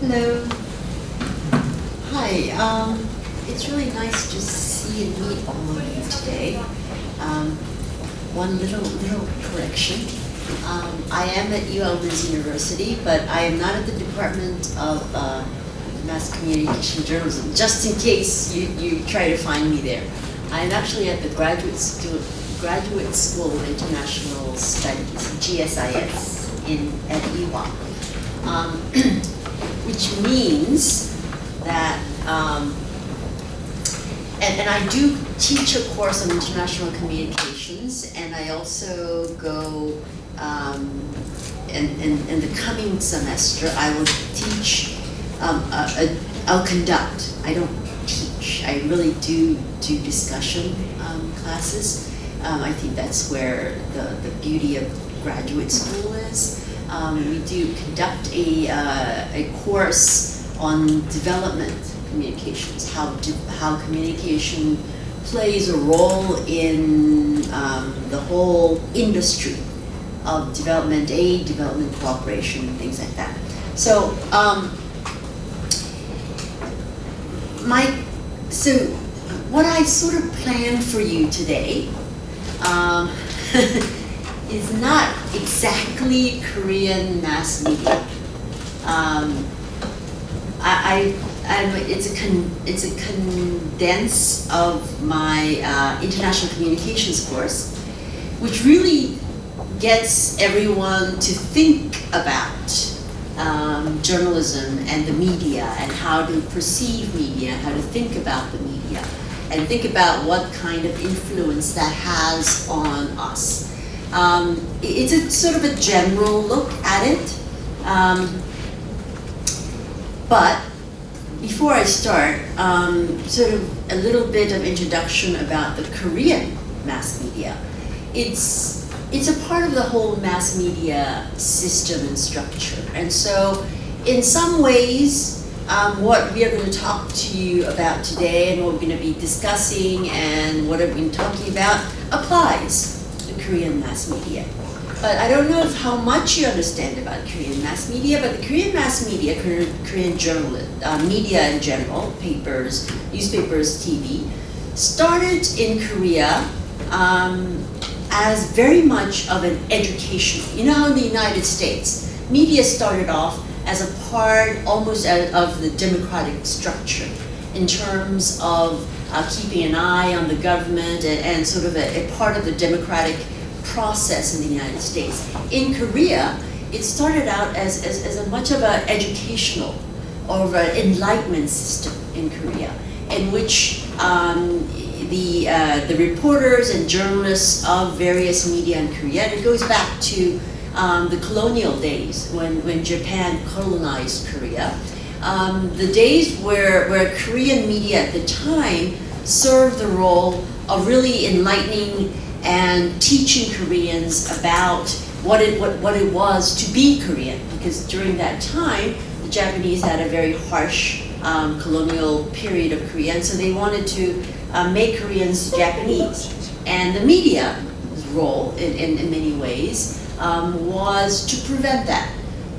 Hello. Hi. It's really nice to see and meet all of you today. One little correction. I am at UL University, but I am not at the Department of Mass Communication Journalism, just in case you try to find me there. I'm actually at the Graduate School of International Studies, GSIS, at EWA. Which means that, and I do teach a course on international communications, and I also go, in the coming semester, I will teach, I'll conduct, I don't teach, I really do discussion classes. I think that's where the beauty of graduate school is. We do conduct a course on development communications, how communication plays a role in the whole industry of development aid, development cooperation, and things like that. So, what I sort of planned for you today is not exactly Korean mass media. It's a condense of my international communications course, which really gets everyone to think about journalism and the media and how to perceive media, how to think about the media, and think about what kind of influence that has on us. It's a sort of a general look at it, but before I start, sort of a little bit of introduction about the Korean mass media. It's a part of the whole mass media system and structure, and so in some ways, what we are going to talk to you about today and what we're going to be discussing and what I've been talking about applies to Korean mass media. But I don't know how much you understand about Korean mass media, but the Korean mass media, Korean journalism, media in general, papers, newspapers, TV, started in Korea as very much of an education. You know how in the United States, media started off as a part almost of the democratic structure in terms of keeping an eye on the government and sort of a part of the democratic process in the United States. In Korea, it started out as a much of an educational or an enlightenment system in Korea, in which the reporters and journalists of various media in Korea, and it goes back to the colonial days when Japan colonized Korea. The days where Korean media at the time served the role of really enlightening and teaching Koreans about what it was to be Korean, because during that time the Japanese had a very harsh colonial period of Korea, and so they wanted to make Koreans Japanese. And the media's role in many ways was to prevent that,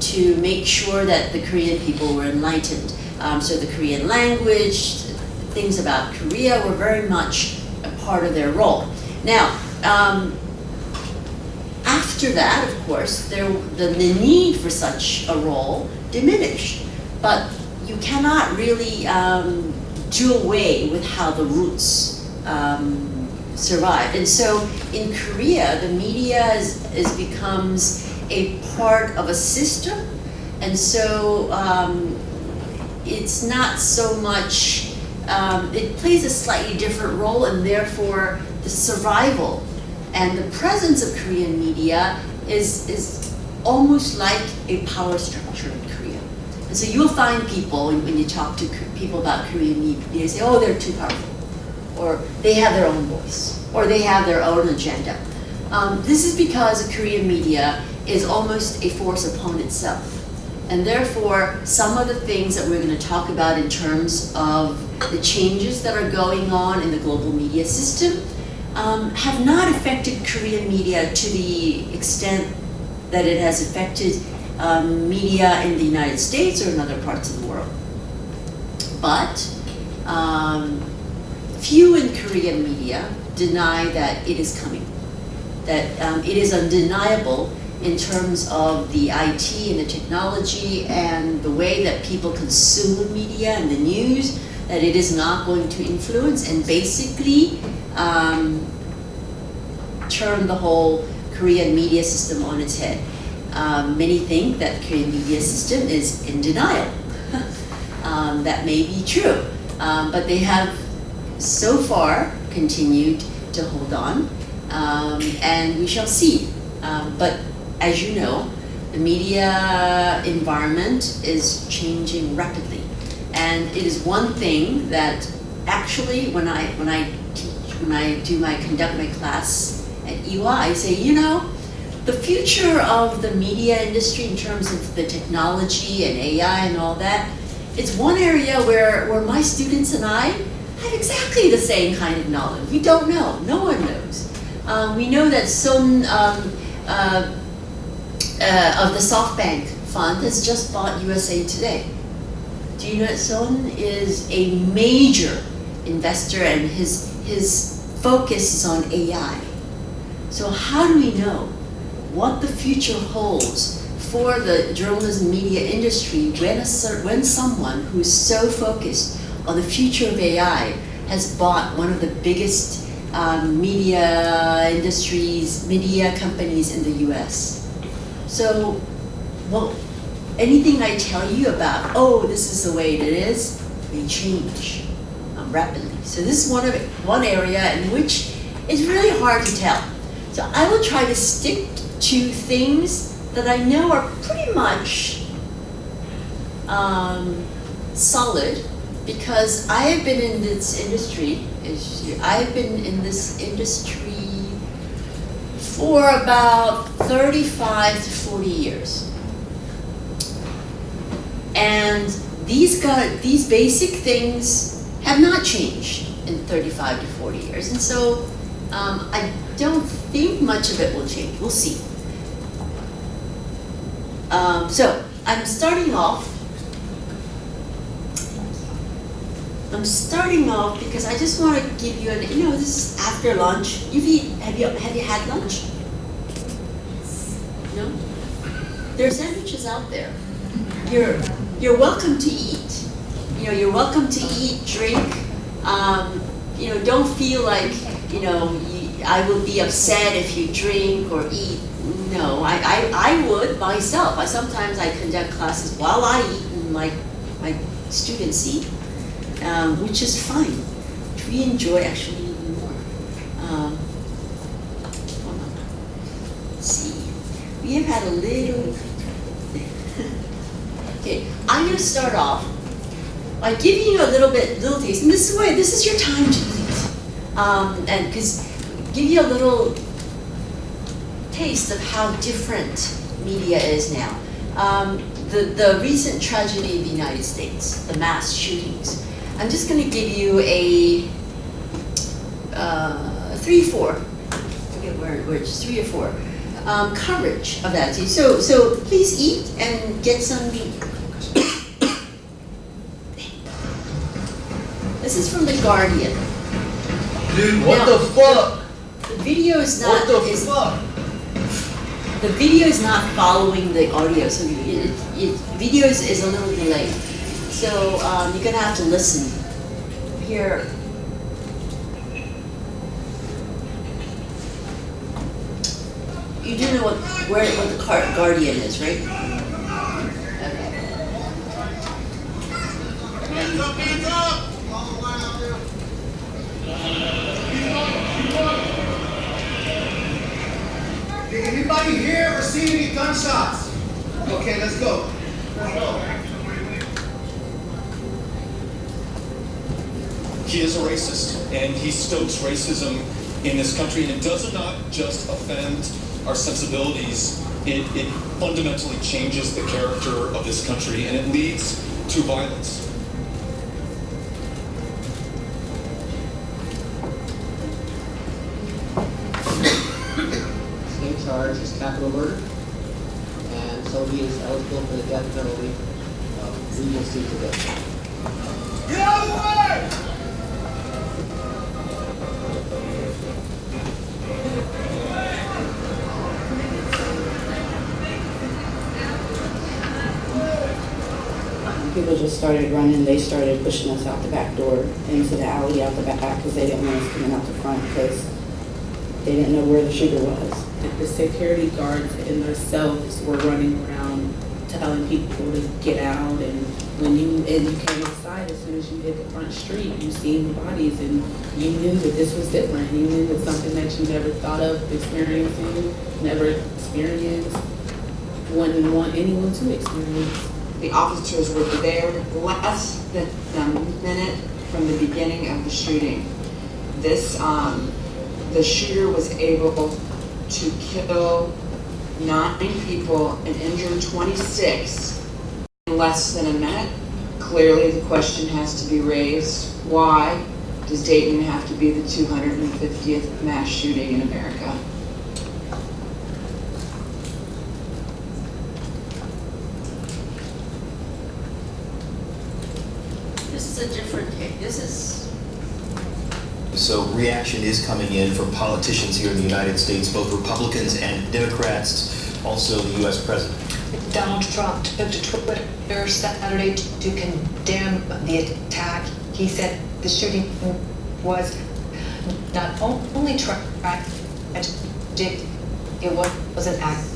to make sure that the Korean people were enlightened. So the Korean language, things about Korea were very much a part of their role. Now, after that, of course, the need for such a role diminished. But you cannot really do away with how the roots survived. And so in Korea, the media becomes a part of a system. And so it's not so much, it plays a slightly different role, and therefore the survival and the presence of Korean media is almost like a power structure in Korea. And so you'll find people, when you talk to people about Korean media, they say, oh, they're too powerful, or they have their own voice, or they have their own agenda. This is because the Korean media is almost a force upon itself. And therefore, some of the things that we're going to talk about in terms of the changes that are going on in the global media system have not affected Korean media to the extent that it has affected media in the United States or in other parts of the world. But few in Korean media deny that it is coming, that it is undeniable in terms of the IT and the technology and the way that people consume media and the news, that it is not going to influence and basically turn the whole Korean media system on its head. Many think that the Korean media system is in denial. That may be true, but they have so far continued to hold on, and we shall see. But as you know, the media environment is changing rapidly, and it is one thing that actually when I conduct my class at EY, I say, you know, the future of the media industry in terms of the technology and AI and all that, it's one area where my students and I have exactly the same kind of knowledge. We don't know. No one knows. We know that Sun of the SoftBank fund has just bought USA Today. Do you know that Sun is a major investor and his focus is on AI? So how do we know what the future holds for the journalism media industry when someone who is so focused on the future of AI has bought one of the biggest media industries, media companies in the US? So, well, anything I tell you about, oh, this is the way it is, may change rapidly. So this is one area in which it's really hard to tell. So I will try to stick to things that I know are pretty much solid, because I have been in this industry. I've been in this industry for about 35 to 40 years, and these basic things have not changed in 35 to 40 years, and so I don't think much of it will change. We'll see. So I'm starting off because I just want to give you this is after lunch. Have you had lunch? No? There are sandwiches out there. You're welcome to eat. You're welcome to eat, drink. Don't feel like I will be upset if you drink or eat. No, I would myself. Sometimes I conduct classes while I eat and my students eat, which is fine. We enjoy actually even more. Let's see. We have had a little. Okay, I'm going to start off by giving you a little taste, and this is your time to eat, and because give you a little taste of how different media is now. The recent tragedy in the United States, the mass shootings. I'm just going to give you a 3 or 4. Forget where it's 3 or 4 coverage of that. So please eat and get some meat. This is from The Guardian. Dude, what the fuck? The video is not. What the fuck? The video is not following the audio, so video is a little delayed. So you're gonna have to listen. Here. You do know what the Guardian is, right? Okay. Hands up, hands up! Did anybody hear or see any gunshots? Okay, let's go. He is a racist, and he stokes racism in this country, and it does not just offend our sensibilities, it fundamentally changes the character of this country, and it leads to violence. Charge is capital murder, and so he is eligible for the death penalty. We will see to that. Get out of the way! People just started running. They started pushing us out the back door into the alley out the back because they didn't want us coming out the front because they didn't know where the shooter was. The security guards in themselves were running around telling people to get out, and when you came inside, as soon as you hit the front street, you seen the bodies and you knew that this was different. You knew that something that you never thought of experiencing, never experienced, wouldn't want anyone to experience. The officers were there less than a minute from the beginning of the shooting. The shooter was able to kill 9 people and injure 26 in less than a minute. Clearly the question has to be raised, why does Dayton have to be the 250th mass shooting in America? This is a different case. This is. So reaction is coming in from politicians here in the United States, both Republicans and Democrats, also the U.S. President. Donald Trump took to Twitter Saturday to condemn the attack. He said the shooting was not only tragic, it was an act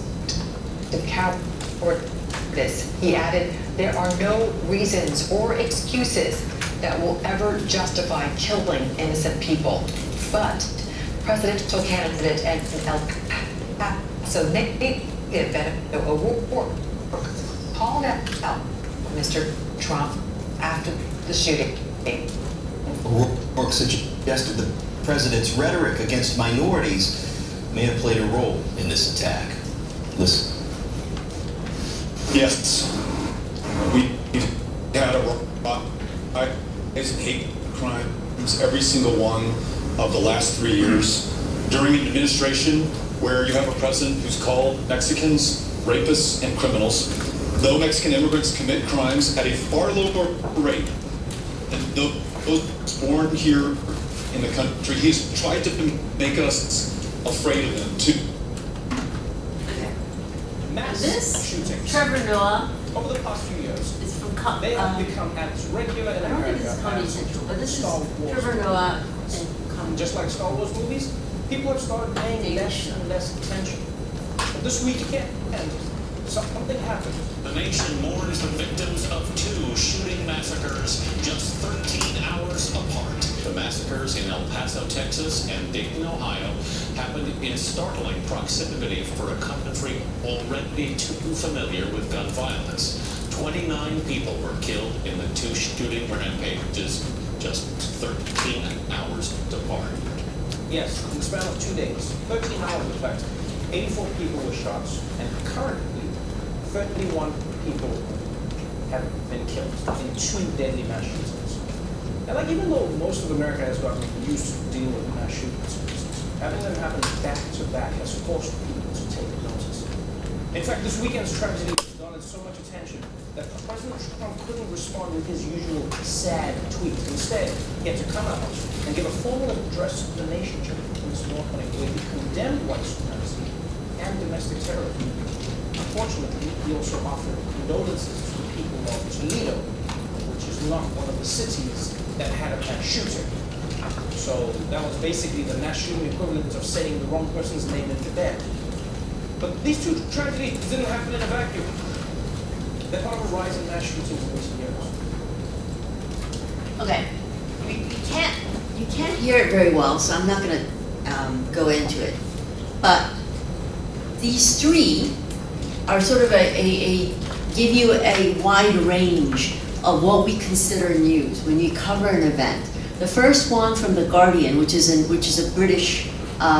of cowardice. He added, there are no reasons or excuses that will ever justify killing innocent people. But presidential candidate and El Paso native Beto O'Rourke called out Mr. Trump after the shooting. O'Rourke suggested the president's rhetoric against minorities may have played a role in this attack. Listen. Yes, we've had a hate crimes every single one of the last 3 years. During an administration where you have a president who's called Mexicans rapists and criminals, though Mexican immigrants commit crimes at a far lower rate than those born here in the country, he's tried to make us afraid of them too. Mass This shootings Trevor Noah over the past few years, is from they have become as regular in I don't think America this is Comedy as Central, but this is Star Wars Trevor movies. Noah and Comedy. Just like Star Wars movies, people have started paying less and less attention. But this weekend, something happened. The nation mourns the victims of 2 shooting massacres just 13 hours apart. The massacres in El Paso, Texas and Dayton, Ohio happened in startling proximity for a country already too familiar with gun violence. 29 people were killed in the 2 shooting rampages just 13 hours apart. Yes, in the span of 2 days, 13 hours in fact, 84 people were shot, and currently 31 people have been killed in 2 deadly mass shootings. And like, even though most of America has gotten used to dealing with mass shootings, having them happen back to back has forced people to take notice. In fact, this weekend's tragedy has garnered so much attention that President Trump couldn't respond with his usual sad tweet. Instead, he had to come out and give a formal address to the nation in this morning where he condemned white supremacy and domestic terrorism. Unfortunately, he also offered condolences to the people of Toledo, which is not one of the cities that had a mass shooting. So that was basically the mass shooting equivalent of saying the wrong person's name into bed. But these 2 tragedies didn't happen in a vacuum. They're part of a rise in mass shootings in recent years. Okay, you can't hear it very well, so I'm not going to go into it. But these 3 are sort of give you a wide range of what we consider news when you cover an event. The first one from The Guardian, which is a British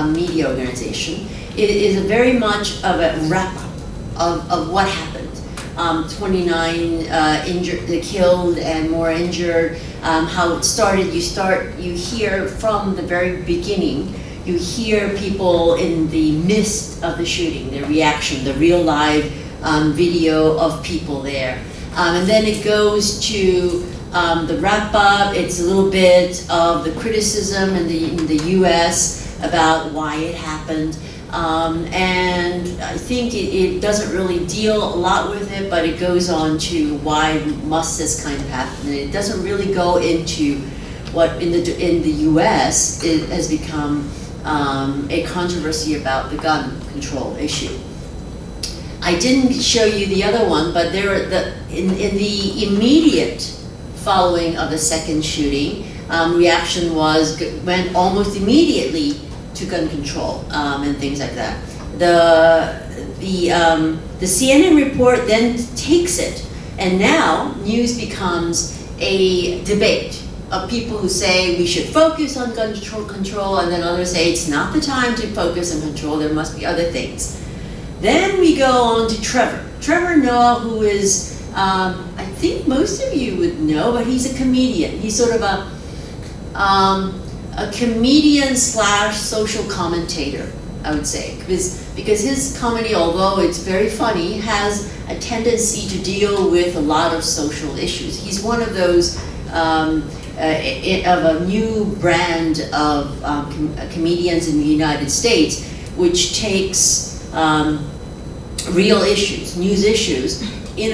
media organization, it is very much of a wrap-up of what happened. 29 injured, killed, and more injured. How it started. You hear from the very beginning. You hear people in the midst of the shooting, their reaction, the real live video of people there. And then it goes to the wrap-up. It's a little bit of the criticism in the US about why it happened. And I think it doesn't really deal a lot with it, but it goes on to why must this kind of happen. And it doesn't really go into what in the US it has become a controversy about the gun control issue. I didn't show you the other one, but in the immediate following of the second shooting, reaction went almost immediately to gun control and things like that. The CNN report then takes it, and now news becomes a debate of people who say we should focus on gun control, and then others say it's not the time to focus on control, there must be other things. Then we go on to Trevor Noah, who is, I think most of you would know, but he's a comedian. He's sort of a comedian / social commentator, I would say, because his comedy, although it's very funny, has a tendency to deal with a lot of social issues. He's one of those of a new brand of comedians in the United States, which takes real issues, news issues, in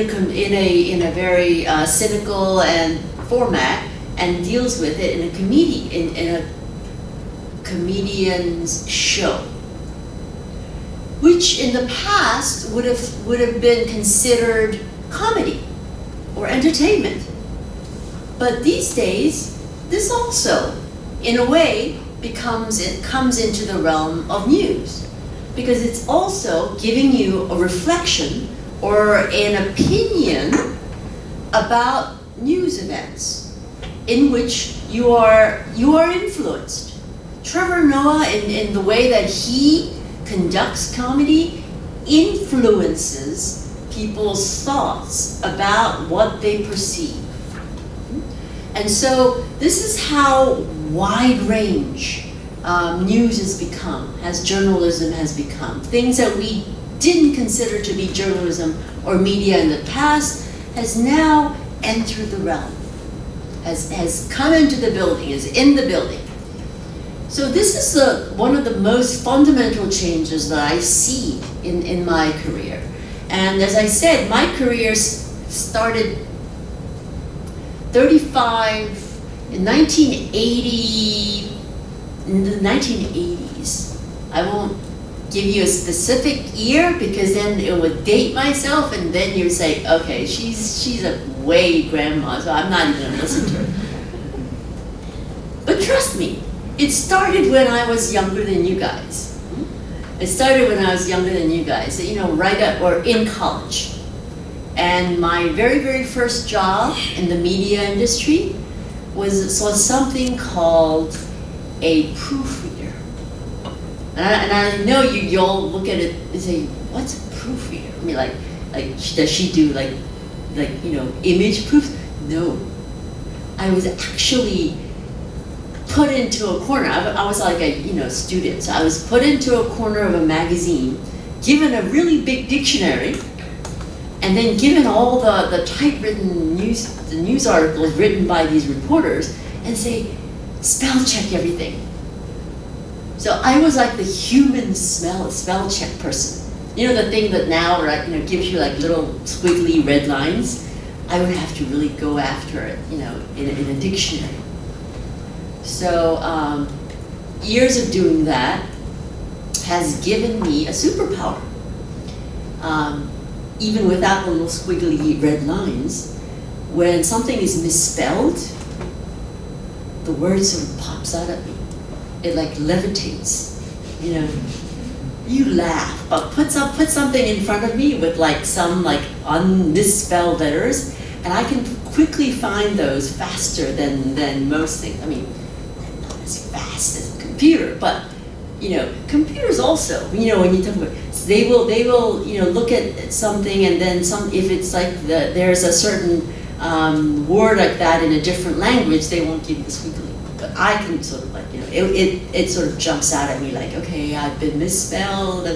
a very cynical and format, and deals with it in a comedian's show, which in the past would have been considered comedy or entertainment. But these days, this also, in a way, comes into the realm of news, because it's also giving you a reflection or an opinion about news events in which you are influenced. Trevor Noah, in the way that he conducts comedy, influences people's thoughts about what they perceive. And so this is how wide range news has become, as journalism has become. Things that we didn't consider to be journalism or media in the past has now entered the realm, has come into the building, is in the building. So this is one of the most fundamental changes that I see in my career. And as I said, my career started in 1980, in the 1980s. I won't give you a specific year because then it would date myself, and then you say, okay, she's a way grandma, so I'm not even gonna listen to her. But trust me, it started when I was younger than you guys. It started when I was younger than you guys, or in college. And my very, very first job in the media industry was something called a proofreader. And I know you'll look at it and say, what's a proofreader? I mean, like does she do image proofs? No. I was actually put into a corner. I was like a student. So I was put into a corner of a magazine, given a really big dictionary, and then given all the typewritten news articles written by these reporters, and say, spell check everything. So I was like the human spell check person. You know, the thing that now gives you like little squiggly red lines. I would have to really go after it, in a dictionary. So years of doing that has given me a superpower. Even without the little squiggly red lines, when something is misspelled, the word sort of pops out at me. It like levitates, You laugh, but put something in front of me with some misspelled letters, and I can quickly find those faster than most things. I mean, not as fast as a computer, but computers also, when you talk about, they will look at something, and then if it's there's a certain word like that in a different language, they won't give you the squiggly. But I can sort of it sort of jumps out at me like, okay, I've been misspelled.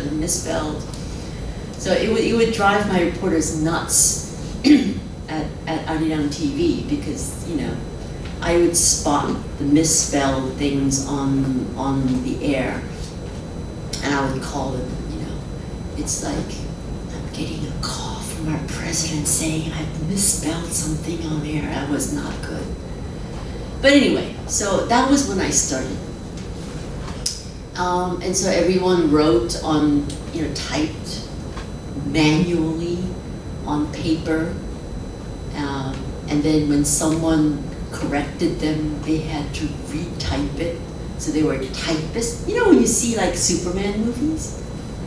So it would drive my reporters nuts at Arirang TV because, you know, I would spot the misspelled things on the air, and I would call them, you know, it's like I'm getting a call from our president saying I've misspelled something on air. That was not good. But anyway, so that was when I started. And so everyone wrote on, you know, typed manually on paper. And then when someone corrected them, they had to retype it. So they were typists. You know when you see like Superman movies?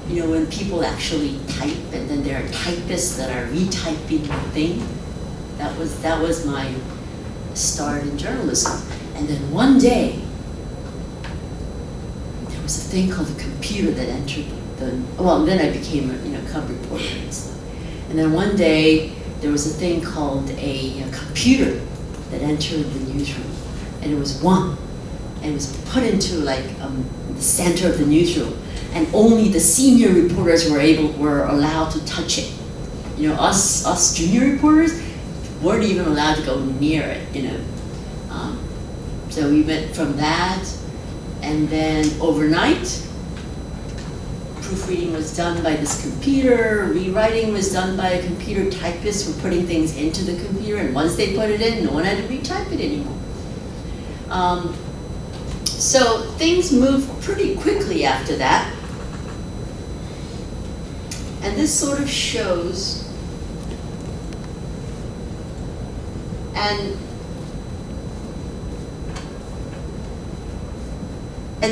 You know when people actually type and then there are typists that are retyping the thing? That was my start in journalism. And then one day, there was a thing called a computer that entered well, then I became a, you know, cub reporter and stuff. And then one day, there was a thing called a computer that entered the newsroom, and it was one, and it was put into like the center of the newsroom, and only the senior reporters were allowed to touch it. You know, us junior reporters weren't even allowed to go near it. You know, so we went from that, and then overnight, proofreading was done by this computer, rewriting was done by a computer, typists were putting things into the computer, and once they put it in, no one had to retype it anymore. So things moved pretty quickly after that. And this sort of shows, and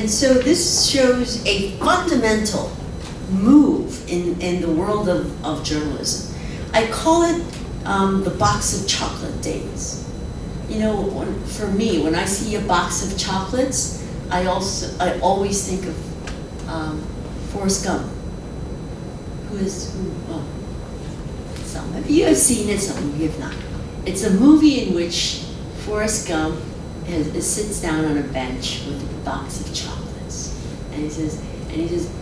so this shows a fundamental move in the world of journalism. I call it the box of chocolate days. You know, for me, when I see a box of chocolates, I always think of Forrest Gump, well, some of you have seen it, some of you have not. It's a movie in which Forrest Gump sits down on a bench with a box of chocolates, and he says,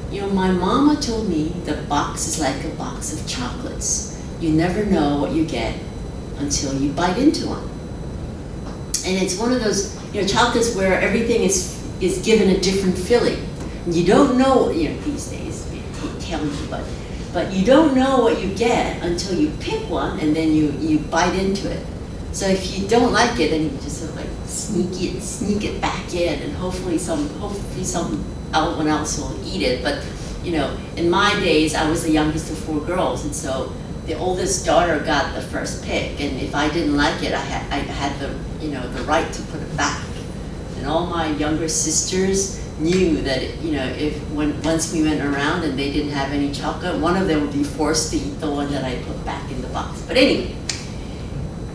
you know, my mama told me the box is like a box of chocolates. You never know what you get until you bite into one. And it's one of those, you know, chocolates where everything is given a different filling. And you don't know, you know, these days, they tell you, but you don't know what you get until you pick one and then you bite into it. So if you don't like it, then you just sort of like sneak it back in, and hopefully someone else will eat it. But you know, in my days, I was the youngest of 4 girls, and so the oldest daughter got the first pick, and if I didn't like it, I had the, you know, the right to put it back. And all my younger sisters knew that, you know, once we went around and they didn't have any chocolate, one of them would be forced to eat the one that I put back in the box. But anyway,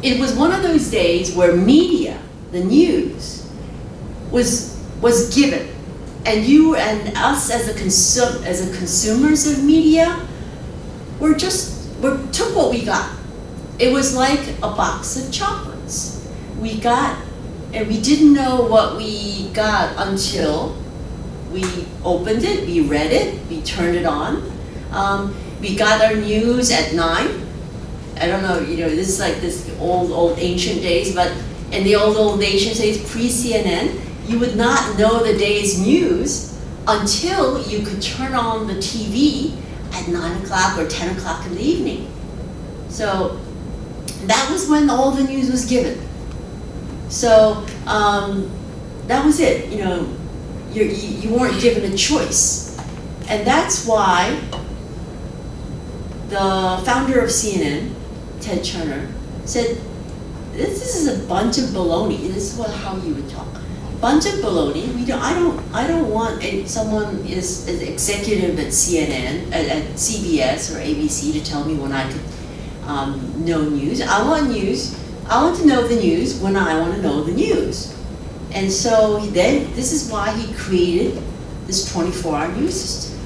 it was one of those days where media, the news, was given, and you and us as a consumers of media took what we got. It was like a box of chocolates. We got, and we didn't know what we got until we opened it, we read it, we turned it on. We got our news at 9. I don't know, you know, this is like this old ancient days, but in the old ancient days, pre-CNN, you would not know the day's news until you could turn on the TV at 9 o'clock or 10 o'clock in the evening. So that was when all the news was given. So that was it, you know, you weren't given a choice. And that's why the founder of CNN, Ted Turner, said, this is a bunch of baloney. This is how you would talk. Bunch of baloney. I don't want someone is an executive at CNN, at CBS or ABC to tell me when I could know news. I want news. I want to know the news when I want to know the news. And so then this is why he created this 24-hour news system.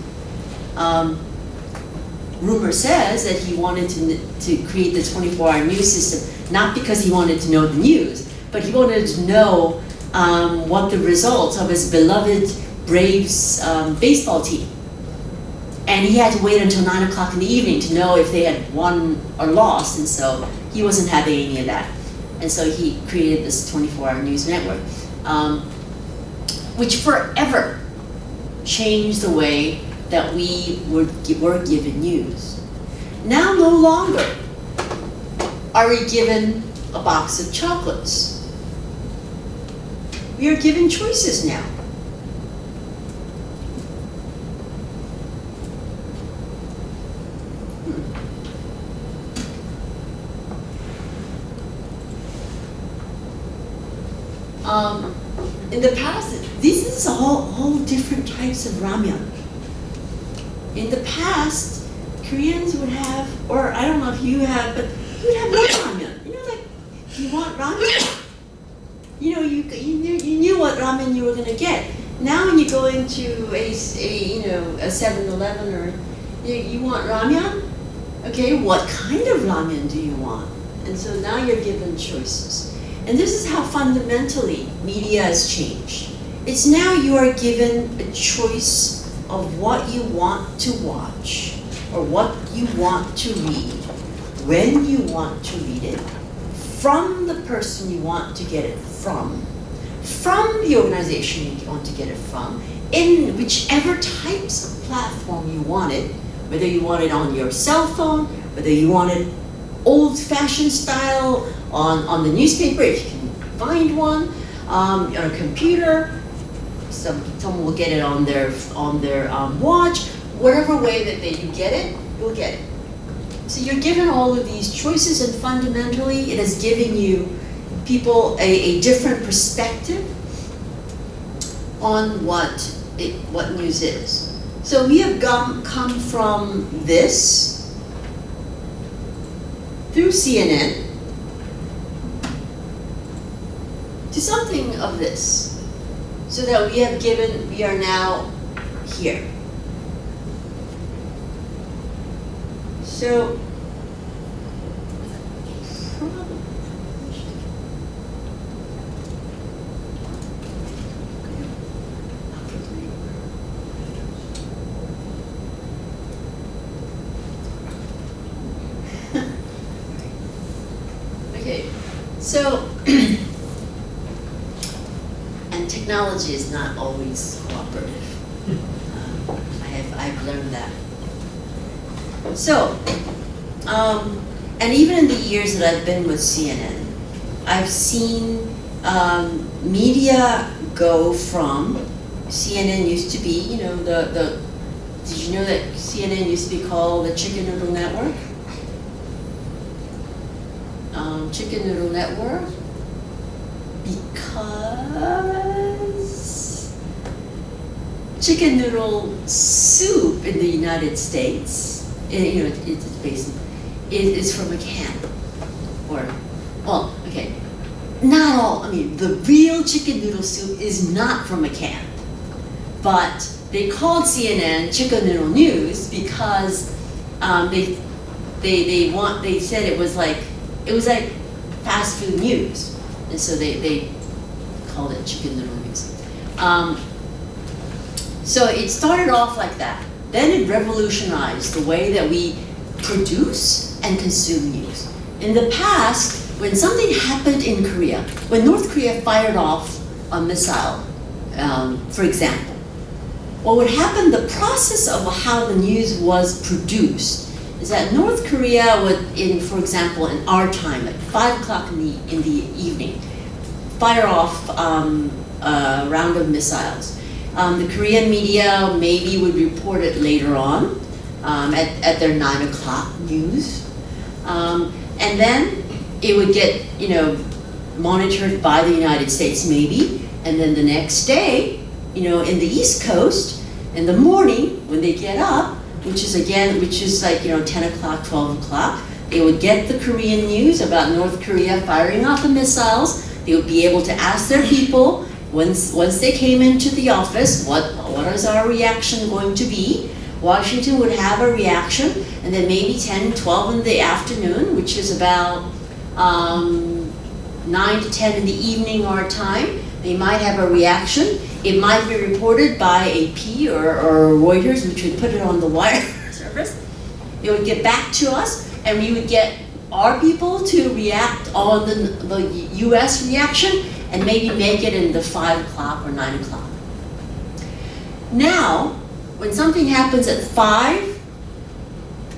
Rumor says that he wanted to create the 24-hour news system not because he wanted to know the news, but he wanted to know what the results of his beloved Braves baseball team. And he had to wait until 9 o'clock in the evening to know if they had won or lost, and so he wasn't having any of that. And so he created this 24-hour news network, which forever changed the way that we were given news. Now no longer are we given a box of chocolates. We are given choices now. In the past, this is all different types of ramen. In the past, Koreans would have, or I don't know if you have, but you would have no ramen. You know, like, you want ramen? You know, you knew what ramen you were going to get. Now when you go into a 7-Eleven or you want ramen, okay, what kind of ramen do you want? And so now you're given choices. And this is how fundamentally media has changed. It's now you are given a choice of what you want to watch or what you want to read, when you want to read it, from the person you want to get it from the organization you want to get it from, in whichever types of platform you want it, whether you want it on your cell phone, whether you want it old-fashioned style on the newspaper, if you can find one, on a computer, someone will get it on their watch, whatever way that you get it, you'll get it. So you're given all of these choices, and fundamentally it is giving you people a different perspective on what news is. So we have come from this through CNN to something of this, so that we are now here. So, okay, so, and technology is not always cooperative. I've learned that. So, and even in the years that I've been with CNN, I've seen media go from, CNN used to be, you know, did you know that CNN used to be called the Chicken Noodle Network? Chicken Noodle Network, because chicken noodle soup in the United States, you know, it's based, it is from a can. Or, well, okay, not all, I mean, the real chicken noodle soup is not from a can. But they called CNN Chicken Noodle News because they said it was like fast food news. And so they called it Chicken Noodle News. So it started off like that. Then it revolutionized the way that we produce and consume news. In the past, when something happened in Korea, when North Korea fired off a missile, for example, what would happen, the process of how the news was produced, is that North Korea would, for example, in our time, at 5 o'clock in the evening, fire off a round of missiles. The Korean media maybe would report it later on at their 9 o'clock news. And then it would get, you know, monitored by the United States maybe. And then the next day, you know, in the East Coast, in the morning when they get up, which is like, you know, 10 o'clock, 12 o'clock, they would get the Korean news about North Korea firing off the missiles. They would be able to ask their people, once they came into the office, what is our reaction going to be? Washington would have a reaction, and then maybe 10, 12 in the afternoon, which is about 9 to 10 in the evening our time, They might have a reaction. It might be reported by AP or Reuters, which would put it on the wire service. It would get back to us, and we would get our people to react on the US reaction and maybe make it in the 5 o'clock or 9 o'clock. Now, when something happens at 5,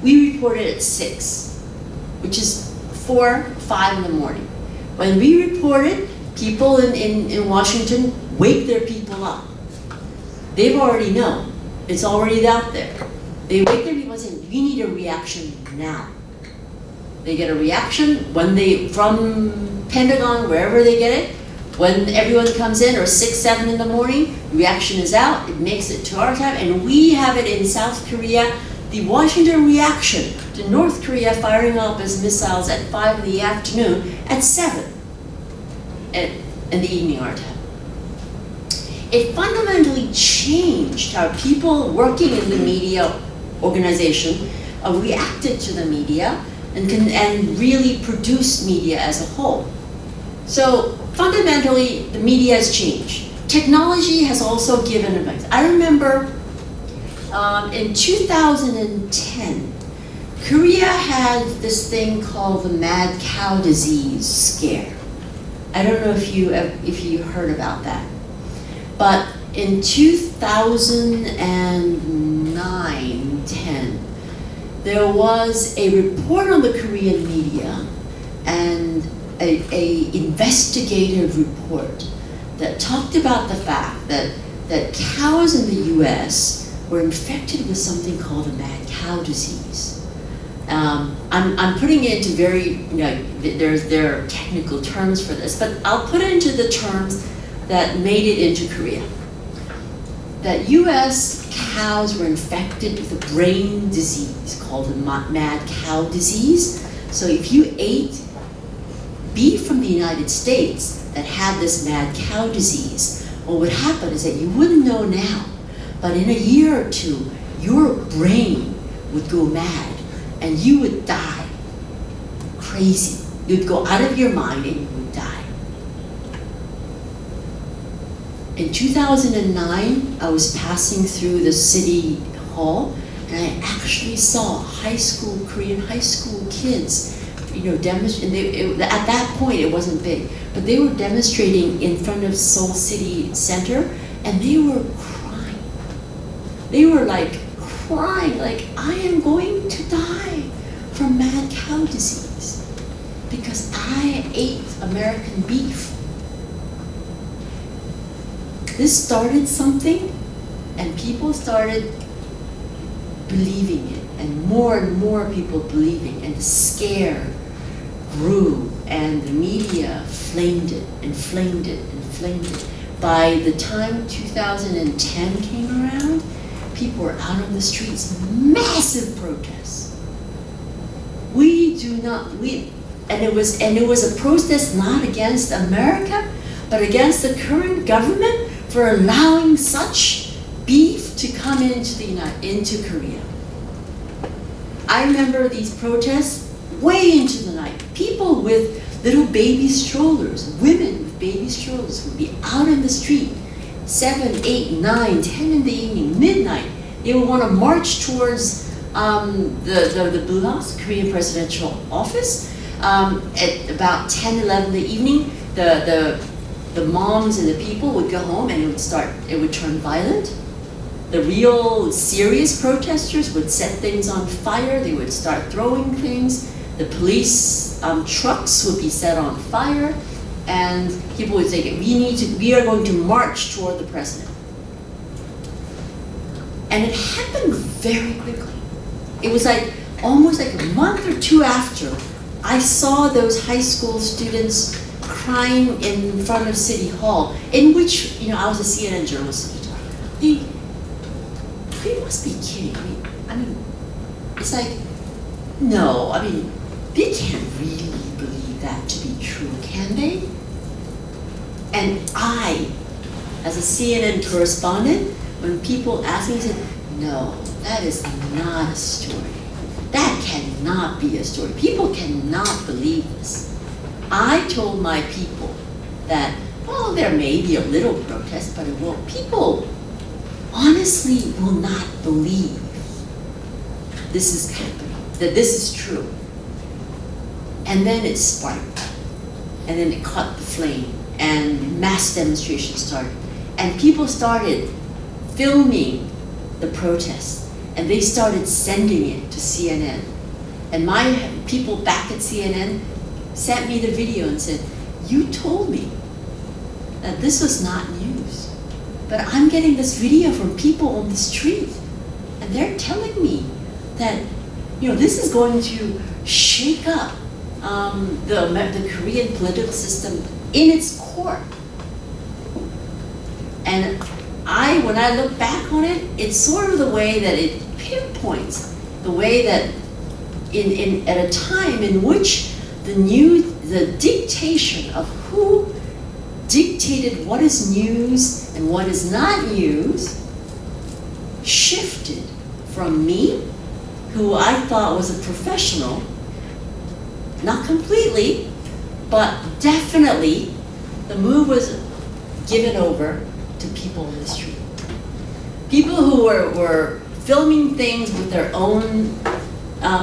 we report it at 6, which is 4, 5 in the morning. When we report it, people in Washington wake their people up. They've already known. It's already out there. They wake their people and say, we need a reaction now. They get a reaction from Pentagon, wherever they get it. When everyone comes in, or 6, 7 in the morning, reaction is out, it makes it to our time, and we have it in South Korea, the Washington reaction to North Korea firing up its missiles at 5 in the afternoon at 7 in the evening our time. It fundamentally changed how people working in the media organization reacted to the media and really produced media as a whole. So fundamentally, the media has changed. Technology has also given advice. I remember in 2010, Korea had this thing called the mad cow disease scare. I don't know if you heard about that. But in 2009, 10, there was a report on the Korean media and a investigative report that talked about the fact that cows in the US were infected with something called the mad cow disease. I'm putting it into very, there are technical terms for this, but I'll put it into the terms that made it into Korea. That US cows were infected with a brain disease called the mad cow disease. So if you ate beef from the United States that had this mad cow disease, what would happen is that you wouldn't know now, but in a year or two, your brain would go mad and you would die. Crazy. You'd go out of your mind and you would die. In 2009, I was passing through the city hall and I actually saw Korean high school kids, demonstrating. At that point, it wasn't big, but they were demonstrating in front of Seoul City Center, and they were crying. They were crying, I am going to die from mad cow disease because I ate American beef. This started something, and people started believing it, and more people believing, and the scare grew, and the media flamed it and flamed it and flamed it. By the time 2010 came around, people were out on the streets, massive protests. And it was a protest not against America, but against the current government for allowing such beef to come into Korea. I remember these protests way into the night. People with little baby strollers, women with baby strollers would be out in the street, 7, 8, 9, 10 in the evening, midnight. They would want to march towards the Blue House, Korean presidential office. At about 10, 11 in the evening, the moms and the people would go home and it would turn violent. The real serious protesters would set things on fire. They would start throwing things. The police trucks would be set on fire, and people would say, we are going to march toward the president. And it happened very quickly. It was almost a month or two after, I saw those high school students crying in front of City Hall, in which, I was a CNN journalist at the time. They must be kidding me. It's no, they can't really believe that to be true, can they? And I, as a CNN correspondent, when people ask me, I said, no, that is not a story. That cannot be a story. People cannot believe this. I told my people that well, there may be a little protest, but it won't. People honestly will not believe this is happening, that this is true. And then it sparked, and then it caught the flame, and mass demonstrations started. And people started filming the protest, and they started sending it to CNN. And my people back at CNN sent me the video and said, you told me that this was not news, but I'm getting this video from people on the street, and they're telling me that, you know, this is going to shake up the Korean political system in its core. And when I look back on it, it's sort of the way that it pinpoints the way that at a time in which the dictation of who dictated what is news and what is not news shifted from me, who I thought was a professional, not completely, but definitely the move was given over to people in the street. People who were filming things with their own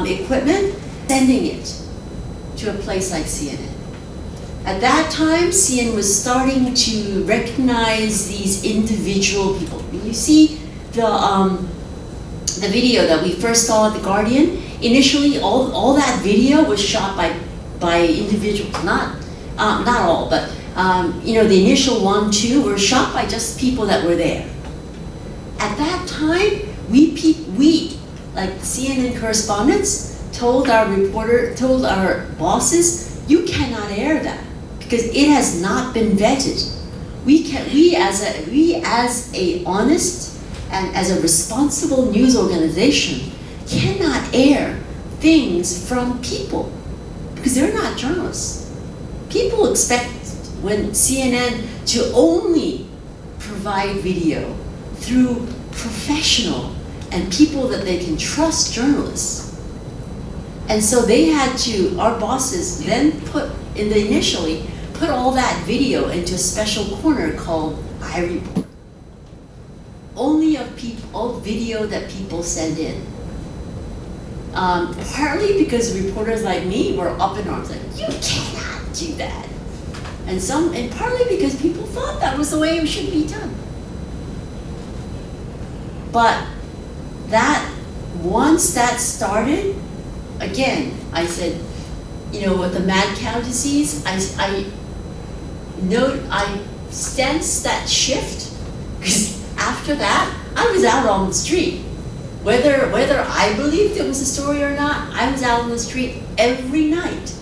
equipment, sending it to a place like CNN. At that time, CNN was starting to recognize these individual people. You see the video that we first saw at The Guardian. Initially, all that video was shot by individuals, not all, but you know, the initial 1, 2 were shot by just people that were there. At that time, we like CNN correspondents told our bosses, you cannot air that because it has not been vetted. We as a honest and as a responsible news organization cannot air things from people because they're not journalists. People expect when CNN to only provide video through professional and people that they can trust journalists. And so they had to, our bosses then initially put all that video into a special corner called I Report. Only of video that people send in. Partly because reporters like me were up in arms, like, you cannot do that. And partly because people thought that was the way it should be done. But once that started, again, I said, you know, with the mad cow disease, I sensed that shift, because after that, I was out on the street. Whether I believed it was a story or not, I was out on the street every night,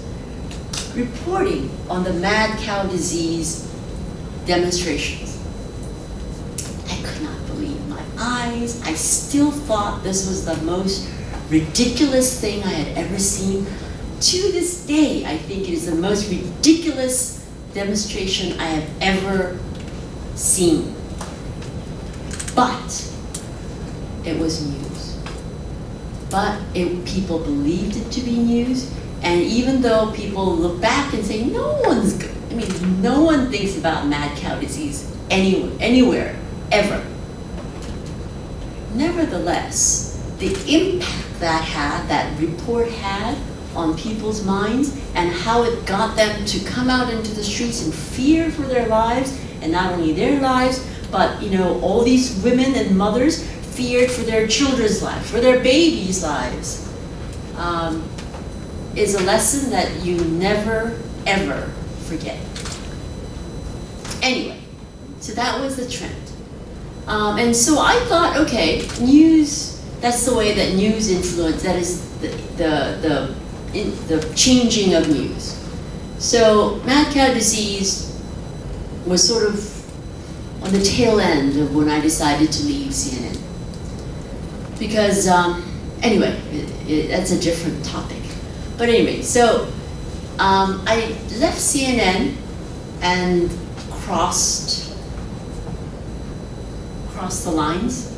reporting on the mad cow disease demonstrations. I could not believe my eyes. I still thought this was the most ridiculous thing I had ever seen. To this day, I think it is the most ridiculous demonstration I have ever seen. But it was news. But people believed it to be news, and even though people look back and say no one thinks about mad cow disease anywhere, ever. Nevertheless, the impact that report had on people's minds and how it got them to come out into the streets in fear for their lives, and not only their lives, but you know, all these women and mothers feared for their children's lives, for their babies' lives, is a lesson that you never, ever forget. Anyway, so that was the trend. And so I thought, okay, news, that's the way that news influence, that is the changing of news. So mad cow disease was sort of on the tail end of when I decided to leave CNN. Because, anyway, that's a different topic. But anyway, so I left CNN and crossed the lines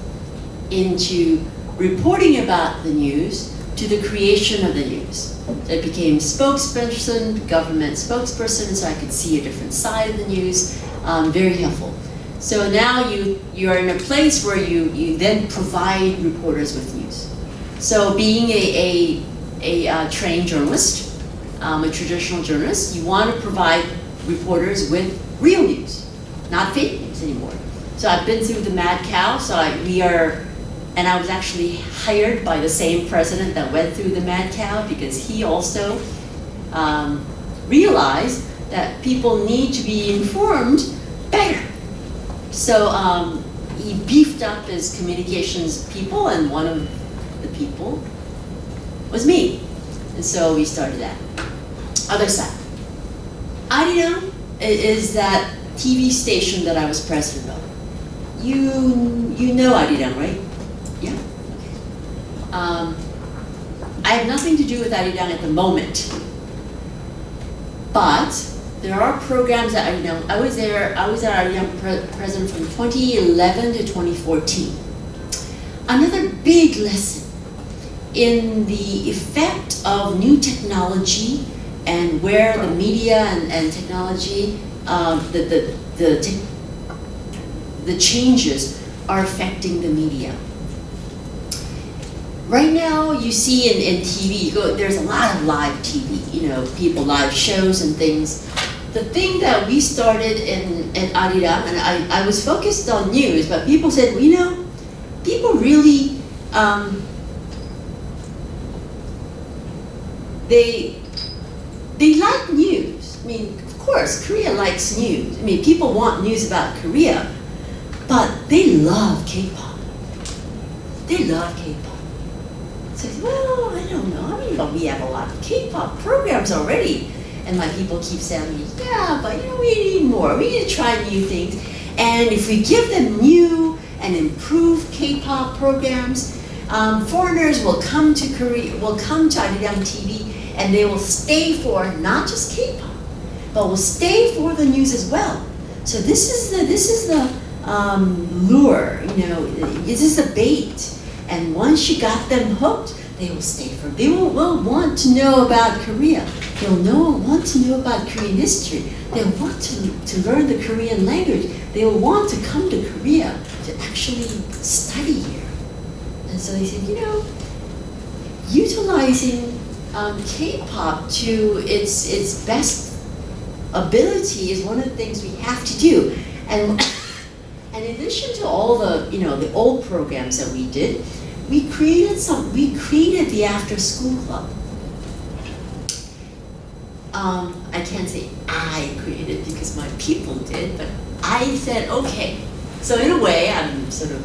into reporting about the news to the creation of the news. So I became spokesperson, government spokesperson, so I could see a different side of the news. very helpful. So now you are in a place where you then provide reporters with news. So being a trained journalist, a traditional journalist, you want to provide reporters with real news, not fake news anymore. So I've been through the mad cow, and I was actually hired by the same president that went through the mad cow because he also realized that people need to be informed better. So he beefed up his communications people, and one of the people was me. And so we started that. Other side. Arirang is that TV station that I was president of. You know Arirang, right? Yeah? Okay. I have nothing to do with Arirang at the moment. But there are programs that Arirang, I was at Arirang president from 2011 to 2014. Another big lesson in the effect of new technology and where the media and technology, the changes are affecting the media. Right now, you see in TV, there's a lot of live TV, people, live shows and things. The thing that we started in Arirang, and I was focused on news, but people said, people really, they like news. I mean, of course, Korea likes news. I mean, people want news about Korea, but they love K-pop. They love K-pop. So, well, I don't know. I mean, we have a lot of K-pop programs already. And my people keep saying, yeah, but we need more. We need to try new things. And if we give them new and improved K-pop programs, foreigners will come to Korea, will come to Arirang TV, and they will stay for not just K-pop, but will stay for the news as well. So this is the lure, this is the bait. And once you got them hooked, they will stay for. They will want to know about Korea. They'll want to know about Korean history. They'll want to learn the Korean language. They will want to come to Korea to actually study here. And so they said, utilizing K-pop to its best ability is one of the things we have to do. And in addition to all the the old programs that we did, we created the after school club. I can't say I created because my people did, but I said, okay. So in a way, I'm sort of,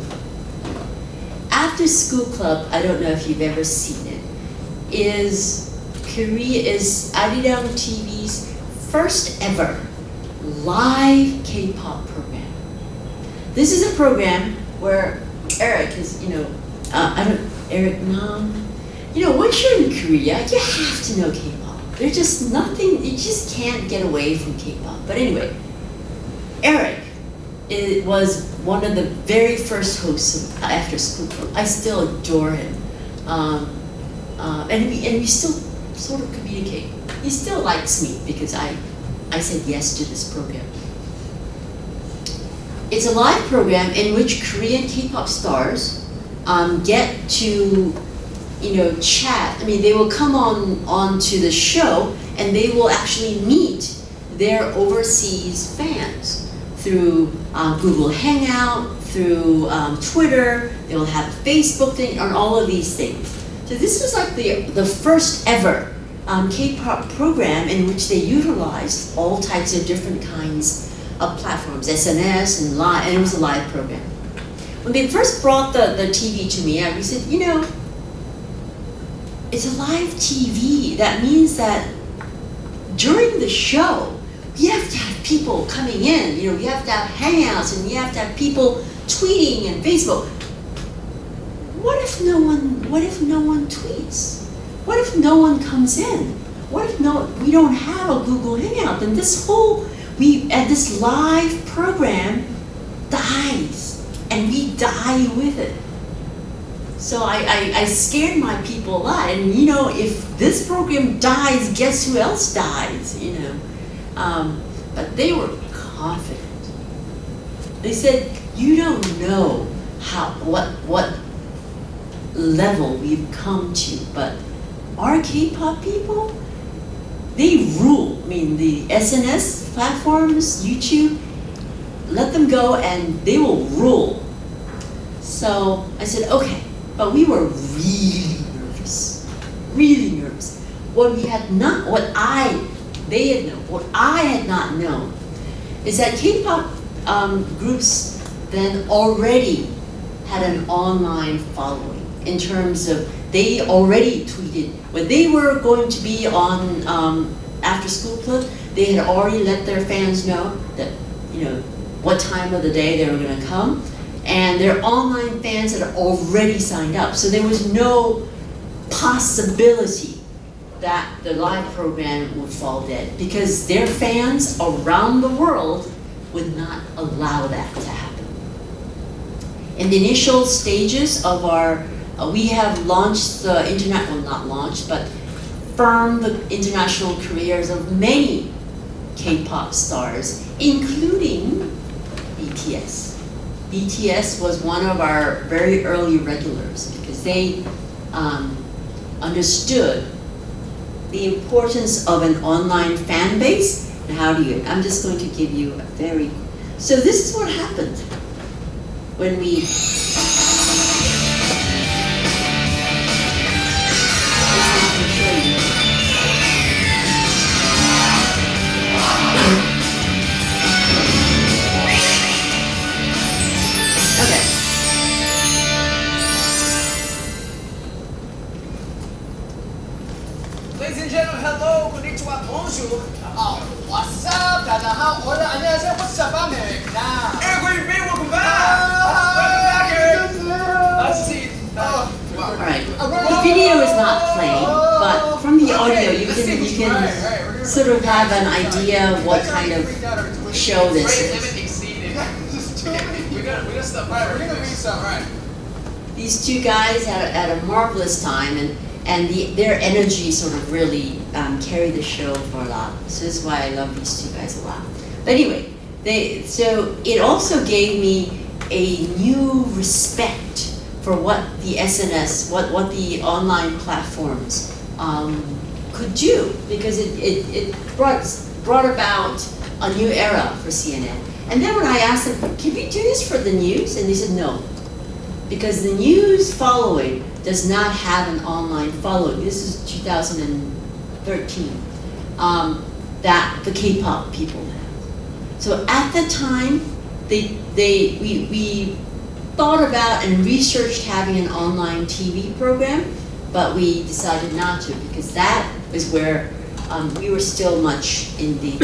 after school club, I don't know if you've ever seen it, is Arirang TV's first ever live K-pop program. This is a program where Eric is, Eric Nam, once you're in Korea, you have to know K-pop. There's just nothing, you just can't get away from K-pop. But anyway, Eric was one of the very first hosts of After School Club. I still adore him. And we still sort of communicate. He still likes me because I said yes to this program. It's a live program in which Korean K-pop stars get to chat. I mean, they will come on to the show and they will actually meet their overseas fans through Google Hangout, through Twitter. They will have a Facebook thing, and all of these things. So this was like the first ever K-pop program in which they utilized all types of different kinds of platforms, SNS and live, and it was a live program. When they first brought the TV to me, we said, it's a live TV. That means that during the show, we have to have people coming in. We have to have hangouts, and we have to have people tweeting and Facebook. What if no one tweets? What if no one comes in? What if we don't have a Google Hangout? Then this live program dies, and we die with it. So I scared my people a lot, and if this program dies, guess who else dies? But they were confident. They said, you don't know what level we've come to, but our K-pop people, they rule. I mean, the SNS platforms, YouTube, let them go and they will rule. So I said, okay, but we were really nervous, really nervous. What I had not known is that K-pop groups then already had an online following in terms of they already tweeted when they were going to be on after school club. They had already let their fans know that what time of the day they were going to come, and their online fans had already signed up. So there was no possibility that the live program would fall dead because their fans around the world would not allow that to happen. In the initial stages of our, we have launched the firmed the international careers of many K-pop stars, including BTS. BTS was one of our very early regulars because they understood the importance of an online fan base. And how do you, I'm just going to give you a very, so this is what happened when we, Ladies and gentlemen, hello, konnichiwa, bonjour. What's up, 다자하, hola, 안녕하세요, what's up, America? Everybody, welcome back. Nice to see you. all right, the video is not playing, but from the audio you can sort of have an idea of what kind of show this is. We got stuff. All right, we're gonna read some. All right. These two guys had a marvelous time, and their energy sort of really carried the show for a lot. So this is why I love these two guys a lot. But anyway, so it also gave me a new respect for what the SNS, what the online platforms could do, because it brought about a new era for CNN. And then when I asked them, can we do this for the news? And they said no, because the news following does not have an online following. This is 2013, that the K-pop people have. So at the time, we thought about and researched having an online TV program, but we decided not to because that is where we were still much in the.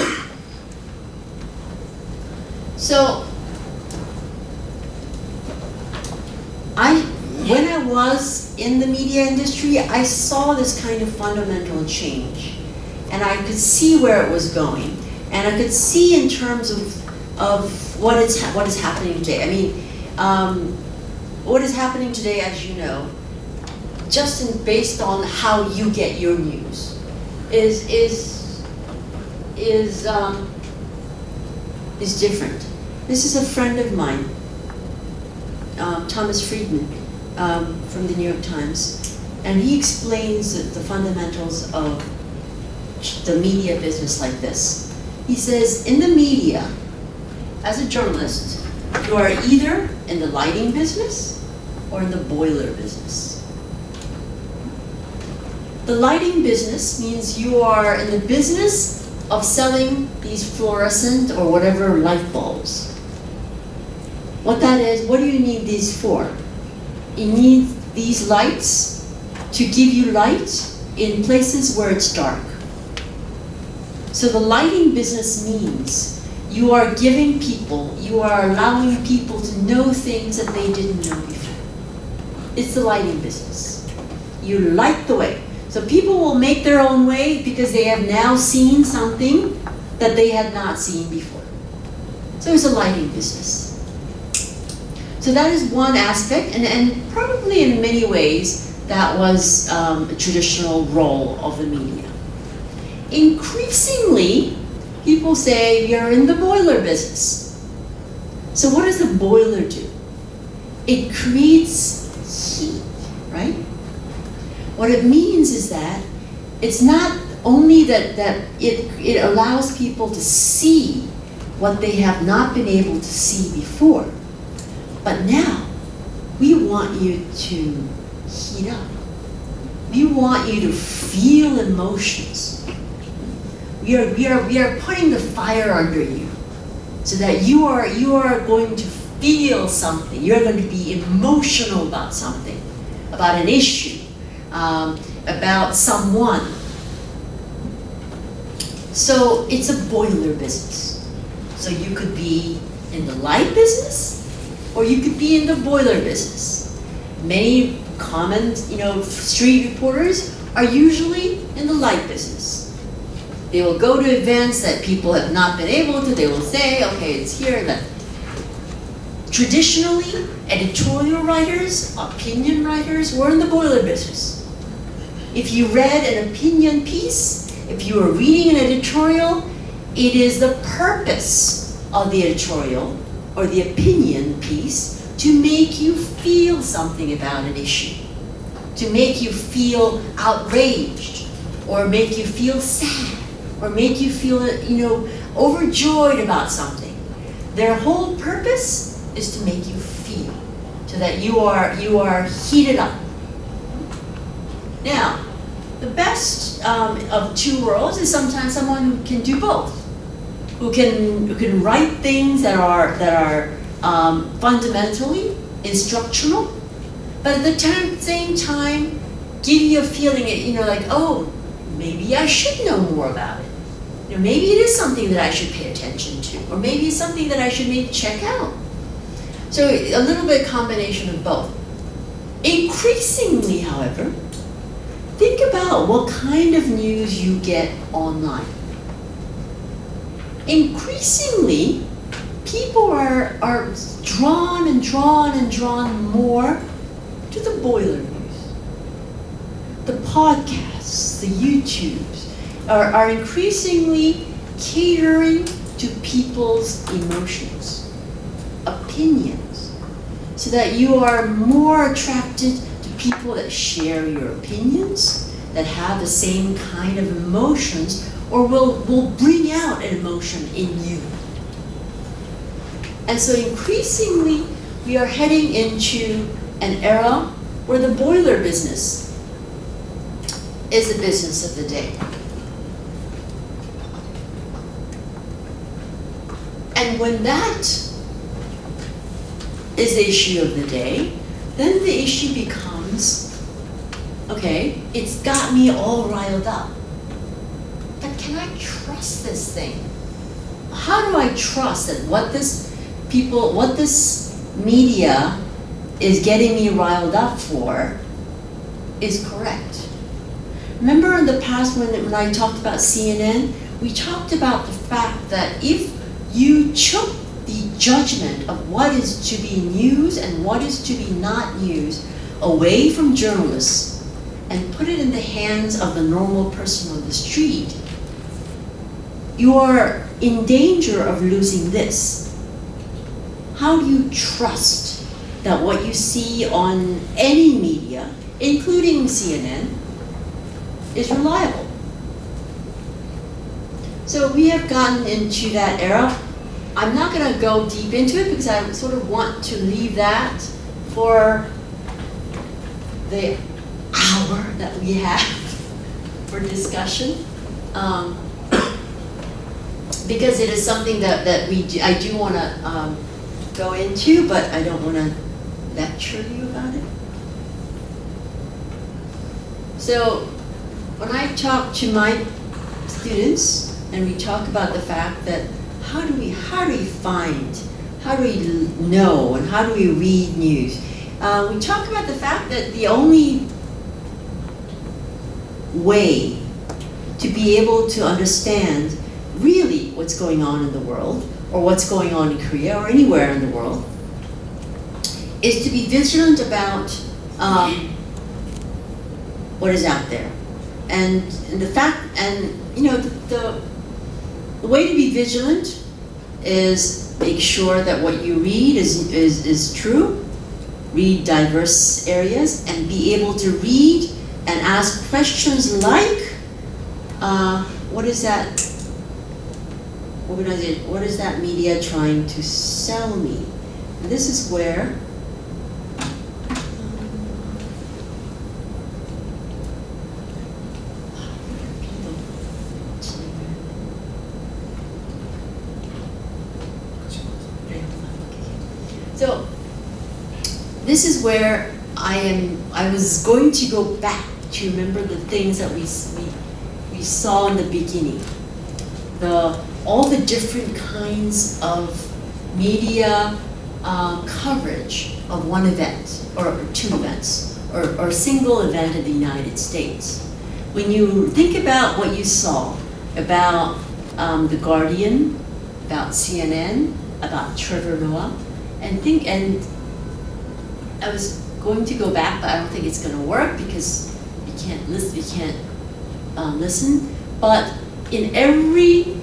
So when I was in the media industry, I saw this kind of fundamental change, and I could see where it was going, and I could see in terms of what is happening today. I mean, what is happening today, as you know, based on how you get your news, is different. This is a friend of mine, Thomas Friedman, from the New York Times, and he explains the fundamentals of the media business like this. He says, in the media, as a journalist, you are either in the lighting business or in the boiler business. The lighting business means you are in the business of selling these fluorescent or whatever light bulbs. What that is, what do you need these for? You need these lights to give you light in places where it's dark. So the lighting business means you are giving people, you are allowing people to know things that they didn't know before. It's the lighting business. You light the way. So people will make their own way because they have now seen something that they had not seen before. So it's a lighting business. So that is one aspect, and probably in many ways that was a traditional role of the media. Increasingly, people say you're in the boiler business. So what does the boiler do? It creates heat, right? What it means is that it's not only that it allows people to see what they have not been able to see before, but now we want you to heat up. We want you to feel emotions. We are putting the fire under you so that you are going to feel something. You're going to be emotional about something, about an issue, about someone. So it's a boiler business. So you could be in the light business, or you could be in the boiler business. Many common, street reporters are usually in the light business. They will go to events that people have not been able to. They will say, okay, it's here. That traditionally, editorial writers, opinion writers were in the boiler business. If you read an opinion piece, if you were reading an editorial, it is the purpose of the editorial or the opinion piece to make you feel something about an issue, to make you feel outraged, or make you feel sad, or make you feel, overjoyed about something. Their whole purpose is to make you feel, so that you are heated up. Now, the best of two worlds is sometimes someone who can do both, who can write things that are fundamentally instructional, but at the same time give you a feeling, like, oh, maybe I should know more about it. Maybe it is something that I should pay attention to, or maybe it's something that I should maybe check out. So a little bit combination of both. Increasingly, however, think about what kind of news you get online. Increasingly, people are drawn more to the boiler news. The podcasts, the YouTubes are increasingly catering to people's emotions, opinions, so that you are more attracted to people that share your opinions, that have the same kind of emotions, or will bring out an emotion in you. And so increasingly, we are heading into an era where the boiler business is the business of the day. And when that is the issue of the day, then the issue becomes, okay, it's got me all riled up. But can I trust this thing? How do I trust that what this media is getting me riled up for is correct? Remember in the past when I talked about CNN, we talked about the fact that if you took the judgment of what is to be news and what is to be not news away from journalists and put it in the hands of the normal person on the street, you are in danger of losing this. How do you trust that what you see on any media, including CNN, is reliable? So we have gotten into that era. I'm not going to go deep into it because I sort of want to leave that for the hour that we have for discussion. Because it is something that I do want to go into, but I don't want to lecture you about it. So when I talk to my students and we talk about the fact that how do we find, how do we know, and how do we read news? We talk about the fact that the only way to be able to understand really what's going on in the world, or what's going on in Korea, or anywhere in the world, is to be vigilant about what is out there. And the fact, and the way to be vigilant is make sure that what you read is true, read diverse areas, and be able to read and ask questions like, what is that organization, what is that media trying to sell me? And this is where so this is where I was going to go back to remember the things that we saw in the beginning. All the different kinds of media coverage of one event, or two events, or a single event in the United States. When you think about what you saw about The Guardian, about CNN, about Trevor Noah, and I was going to go back, but I don't think it's going to work because you can't listen. But in every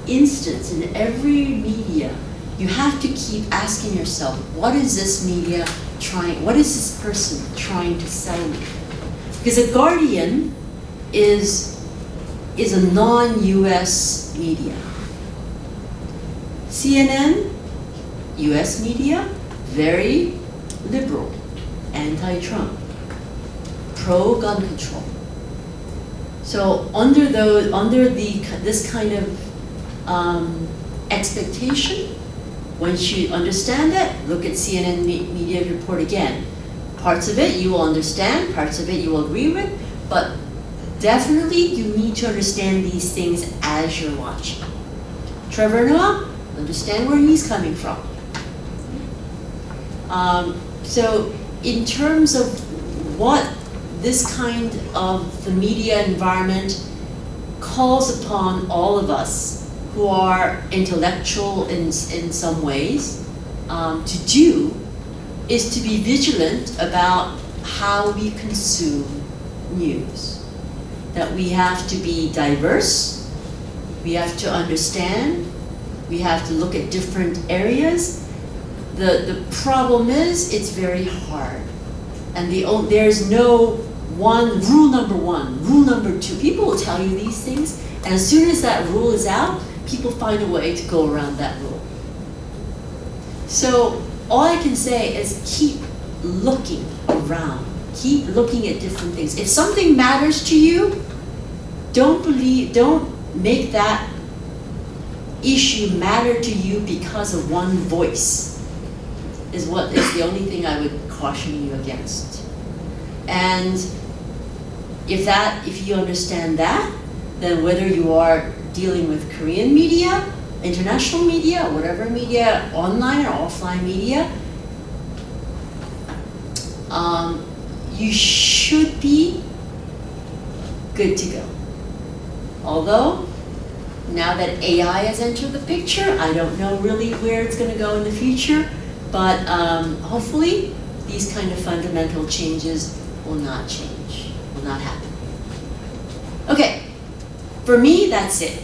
instance, in every media, you have to keep asking yourself, what is this media trying, what is this person trying to sell me? Because The Guardian is a non-US media. CNN, US media, very liberal, anti-Trump, pro-gun control. So under this kind of expectation, once you understand it, look at CNN media report again. Parts of it you will understand, parts of it you will agree with, but definitely you need to understand these things as you're watching. Trevor Noah, understand where he's coming from. So in terms of what this kind of the media environment calls upon all of us who are intellectual in some ways to do is to be vigilant about how we consume news. That we have to be diverse, we have to understand, we have to look at different areas. The problem is it's very hard. And there's no rule number one, rule number two. People will tell you these things, and as soon as that rule is out, people find a way to go around that rule. So all I can say is keep looking around. Keep looking at different things. If something matters to you, don't make that issue matter to you because of one voice, is the only thing I would caution you against. And if you understand that, then whether you are dealing with Korean media, international media, whatever media, online or offline media, you should be good to go. Although, now that AI has entered the picture, I don't know really where it's going to go in the future, but hopefully these kind of fundamental changes will not change, will not happen. Okay, for me, that's it.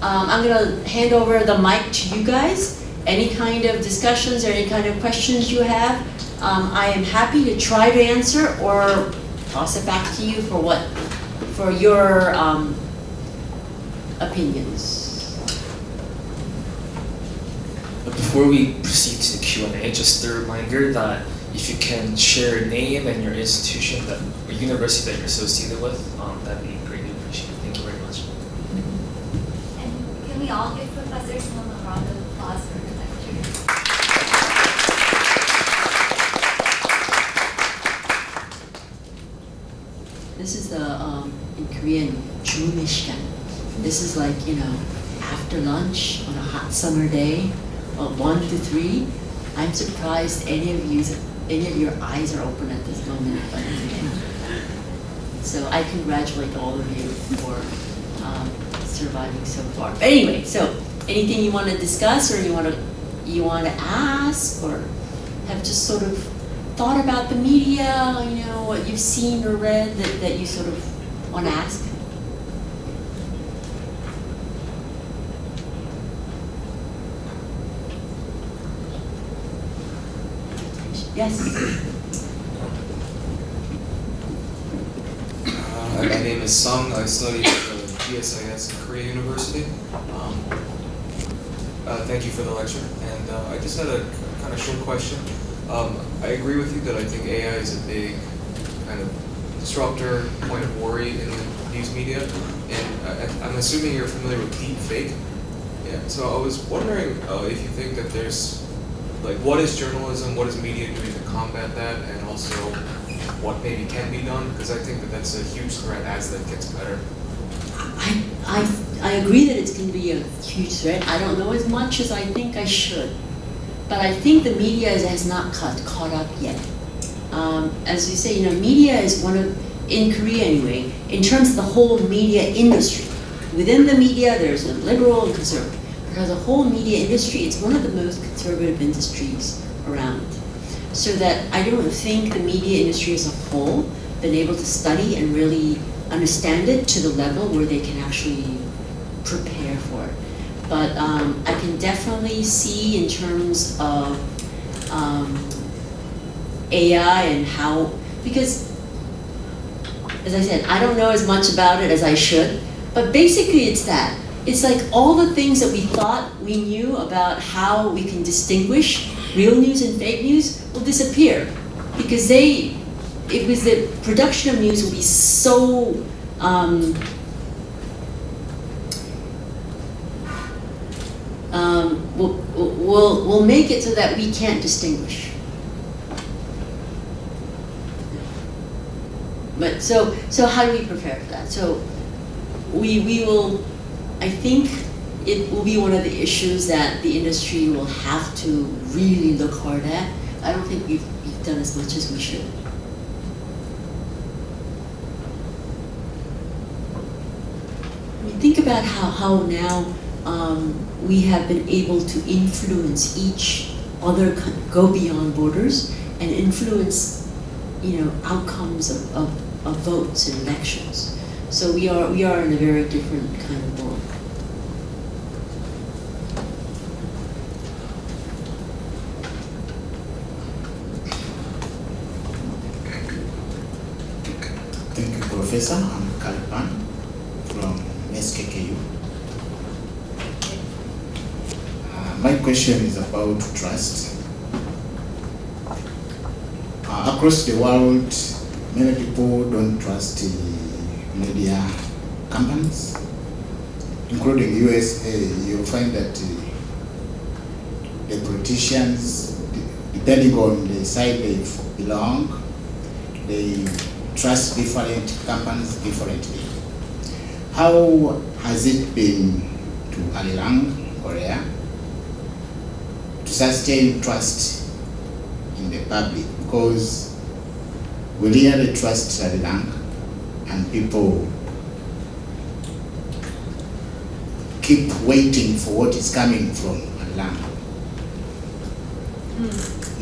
I'm going to hand over the mic to you guys. Any kind of discussions or any kind of questions you have, I am happy to try to answer or toss it back to you for your opinions. Before we proceed to the Q&A, just a reminder that if you can share your name and your institution or university that you're associated with, that'd be greatly appreciated. Thank you very much. And can we all give Professor Sloan a round of applause for her lecture? This is in Korean, 주무의 시간. This is like, after lunch on a hot summer day, 1 to 3. I'm surprised any of your eyes are open at this moment. But so I congratulate all of you for surviving so far. But anyway, so anything you want to discuss or you want to ask or have just sort of thought about the media, what you've seen or read that you sort of want to ask? Yes. My name is Sung. I study at the GSIS in Korea University. Thank you for the lecture. And I just had a kind of short question. I agree with you that I think AI is a big kind of disruptor, point of worry in the news media. And I'm assuming you're familiar with deep fake. Yeah. So I was wondering if you think that there's, like, what is journalism, what is media doing to combat that, and also what maybe can be done? Because I think that that's a huge threat as that gets better. I agree that it's going to be a huge threat. I don't know as much as I think I should. But I think the media has not caught up yet. As you say, media is one of, in Korea anyway, in terms of the whole media industry. Within the media, there's a liberal and conservative. But as a whole media industry, it's one of the most conservative industries around. So that I don't think the media industry as a whole been able to study and really understand it to the level where they can actually prepare for it. But I can definitely see in terms of AI and how, because as I said, I don't know as much about it as I should, but basically it's that. It's like all the things that we thought we knew about how we can distinguish real news and fake news will disappear, because the production of news will be so will make it so that we can't distinguish. But so how do we prepare for that? So we will, I think it will be one of the issues that the industry will have to really look hard at. I don't think we've done as much as we should. I mean, think about how now we have been able to influence each other, go beyond borders, and influence, outcomes of votes and elections. So we are in a very different kind of world. Thank you, Professor. I'm Kalpan from SKKU. My question is about trust. Across the world, many people don't trust media companies, including USA. You'll find that the politicians, depending on the side they belong, they trust different companies differently. How has it been to Arirang, Korea, to sustain trust in the public? Because we really trust Arirang, and people keep waiting for what is coming from Arirang.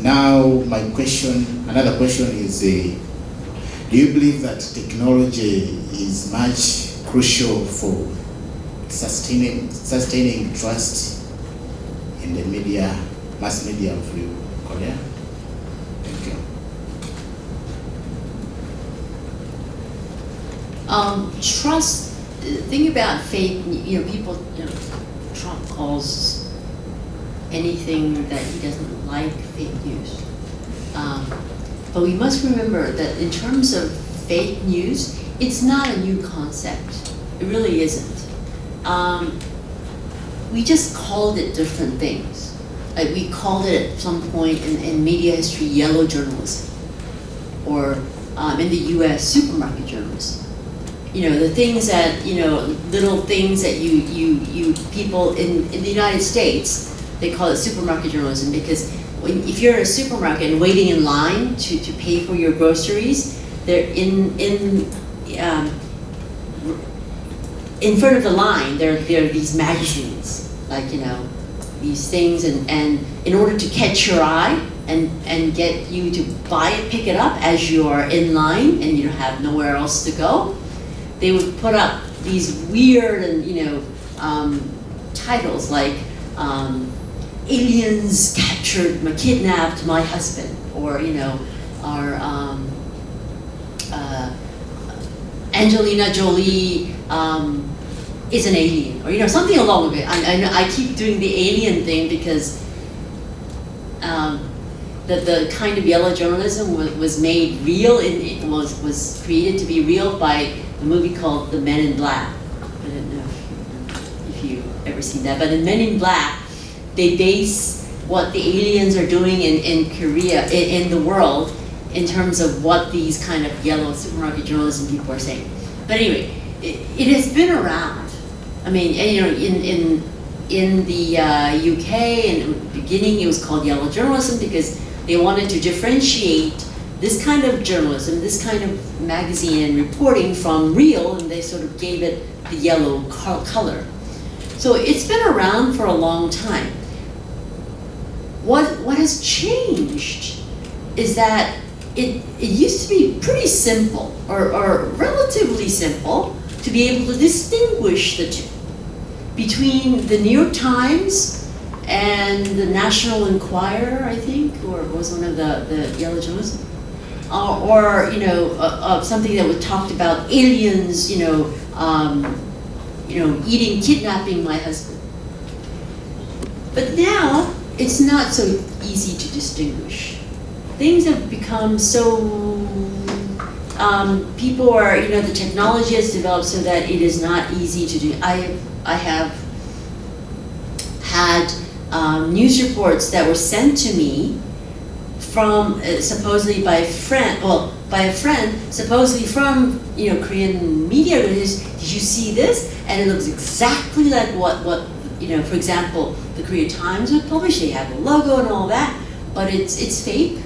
Now, another question is, do you believe that technology is much crucial for sustaining trust in the media, mass media of Korea? Thank you. Trust. Think about fake. People. Trump calls anything that he doesn't like fake news. But we must remember that in terms of fake news, it's not a new concept. It really isn't. We just called it different things. Like we called it at some point in media history yellow journalism, or in the U.S. supermarket journalism. The things that little things that you people in the United States, they call it supermarket journalism, because if you're in a supermarket and waiting in line to pay for your groceries, they're in front of the line, there are these magazines, like these things, and in order to catch your eye and get you to buy it, pick it up as you are in line and you have nowhere else to go, they would put up these weird and titles like aliens kidnapped my husband, or our Angelina Jolie is an alien, or something along with it. I keep doing the alien thing because the kind of yellow journalism was made real. It was created to be real by a movie called The Men in Black. I don't know if you've ever seen that, but in Men in Black, they base what the aliens are doing in Korea, in the world, in terms of what these kind of yellow supermarket journalism people are saying. But anyway, it has been around. I mean, in the UK, in the beginning, it was called yellow journalism because they wanted to differentiate this kind of journalism, this kind of magazine and reporting from real, and they sort of gave it the yellow color. So it's been around for a long time. What has changed is that it used to be pretty simple, or relatively simple, to be able to distinguish the two between the New York Times and the National Enquirer, I think, or was one of the yellow journalism, or something that was talked about aliens, kidnapping my husband. But now it's not so easy to distinguish. Things have become so. People are, the technology has developed so that it is not easy to do. I have had news reports that were sent to me from supposedly by a friend, supposedly from Korean media. Did you see this? And it looks exactly like what for example, the Korea Times would publish. They have a logo and all that, but it's fake.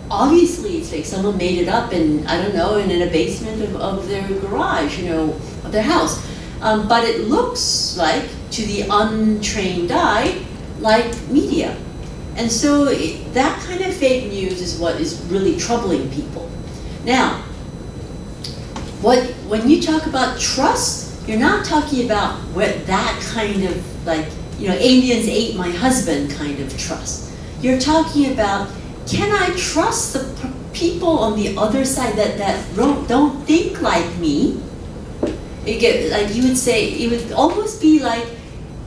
Obviously, it's fake. Someone made it up in a basement of their garage, of their house. But it looks like, to the untrained eye, like media. And so that kind of fake news is what is really troubling people. Now, when you talk about trust, you're not talking about that kind of aliens ate my husband kind of trust. You're talking about, can I trust the people on the other side that don't think like me? You would say, it would almost be like,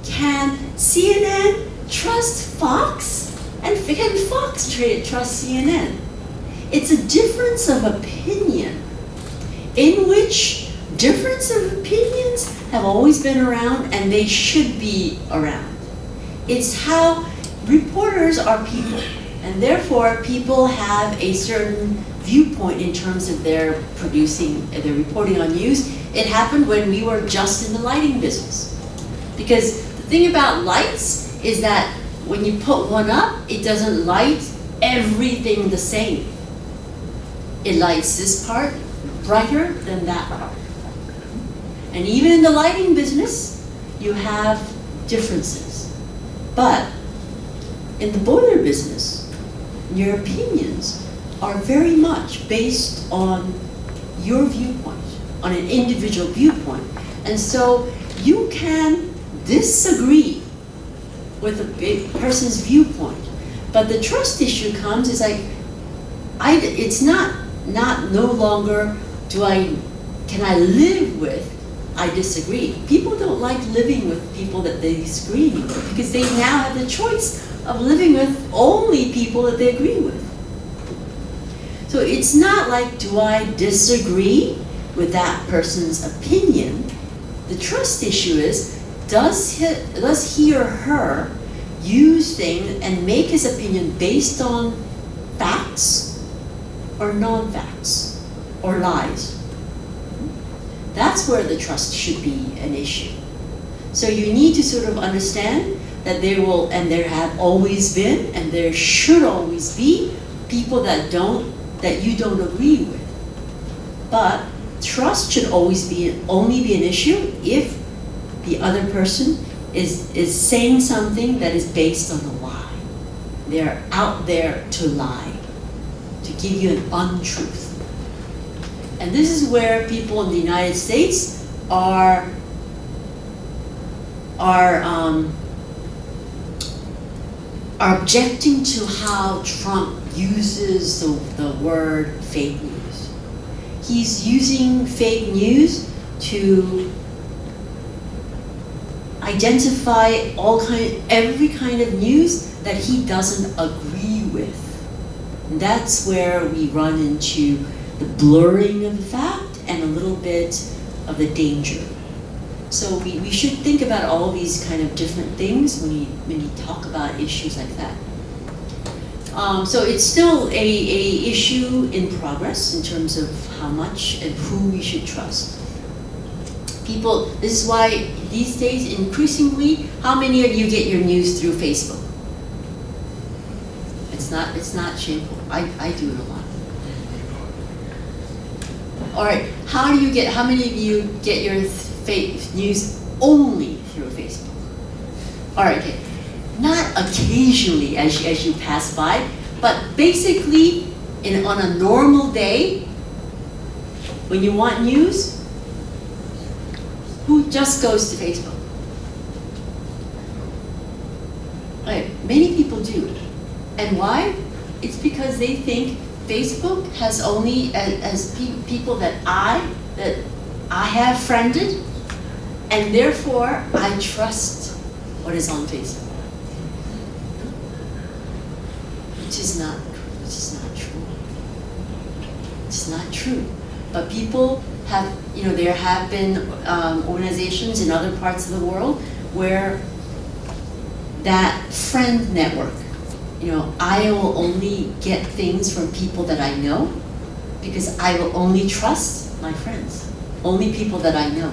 can CNN trust Fox? And can Fox trust CNN? It's a difference of opinion, in which difference of opinions have always been around, and they should be around. It's how reporters are people, and therefore people have a certain viewpoint in terms of their reporting on news. It happened when we were just in the lighting business. Because the thing about lights is that when you put one up, it doesn't light everything the same. It lights this part brighter than that part. And even in the lighting business, you have differences. But in the boiler business, your opinions are very much based on your viewpoint, on an individual viewpoint. And so you can disagree with a person's viewpoint, but the trust issue comes is it's not no longer can I live with, I disagree. People don't like living with people that they disagree with, because they now have the choice of living with only people that they agree with. So it's not like, do I disagree with that person's opinion? The trust issue is, does he or her use things and make his opinion based on facts or non-facts or lies? That's where the trust should be an issue. So you need to sort of understand that there have always been, and there should always be, people that you don't agree with. But trust should only be an issue if the other person is saying something that is based on a lie. They're out there to lie, to give you an untruth. And this is where people in the United States are are objecting to how Trump uses the word fake news. He's using fake news to identify every kind of news that he doesn't agree with. And that's where we run into the blurring of the fact and a little bit of the danger. So we should think about all these kind of different things when you talk about issues like that. So it's still a issue in progress in terms of how much and who we should trust. People, this is why these days increasingly, how many of you get your news through Facebook? It's not shameful. I do it a lot. All right, how many of you get your news only through Facebook? All right, okay. Not occasionally as you pass by, but basically on a normal day, when you want news, who just goes to Facebook? Right, many people do. And why? It's because they think Facebook has only as people that I have friended, and therefore I trust what is on Facebook. Which is not true. It's not true. But people have, there have been organizations in other parts of the world where that friend network, I will only get things from people that I know because I will only trust my friends, only people that I know.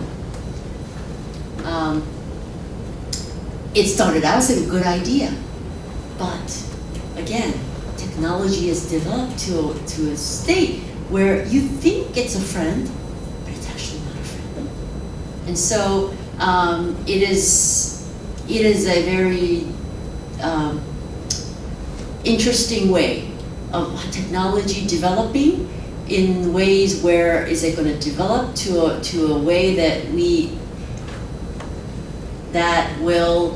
It started out as a good idea, but again, technology has developed to a state where you think it's a friend, but it's actually not a friend. And so it is a very interesting way of technology developing in ways where is it going to develop to a way that will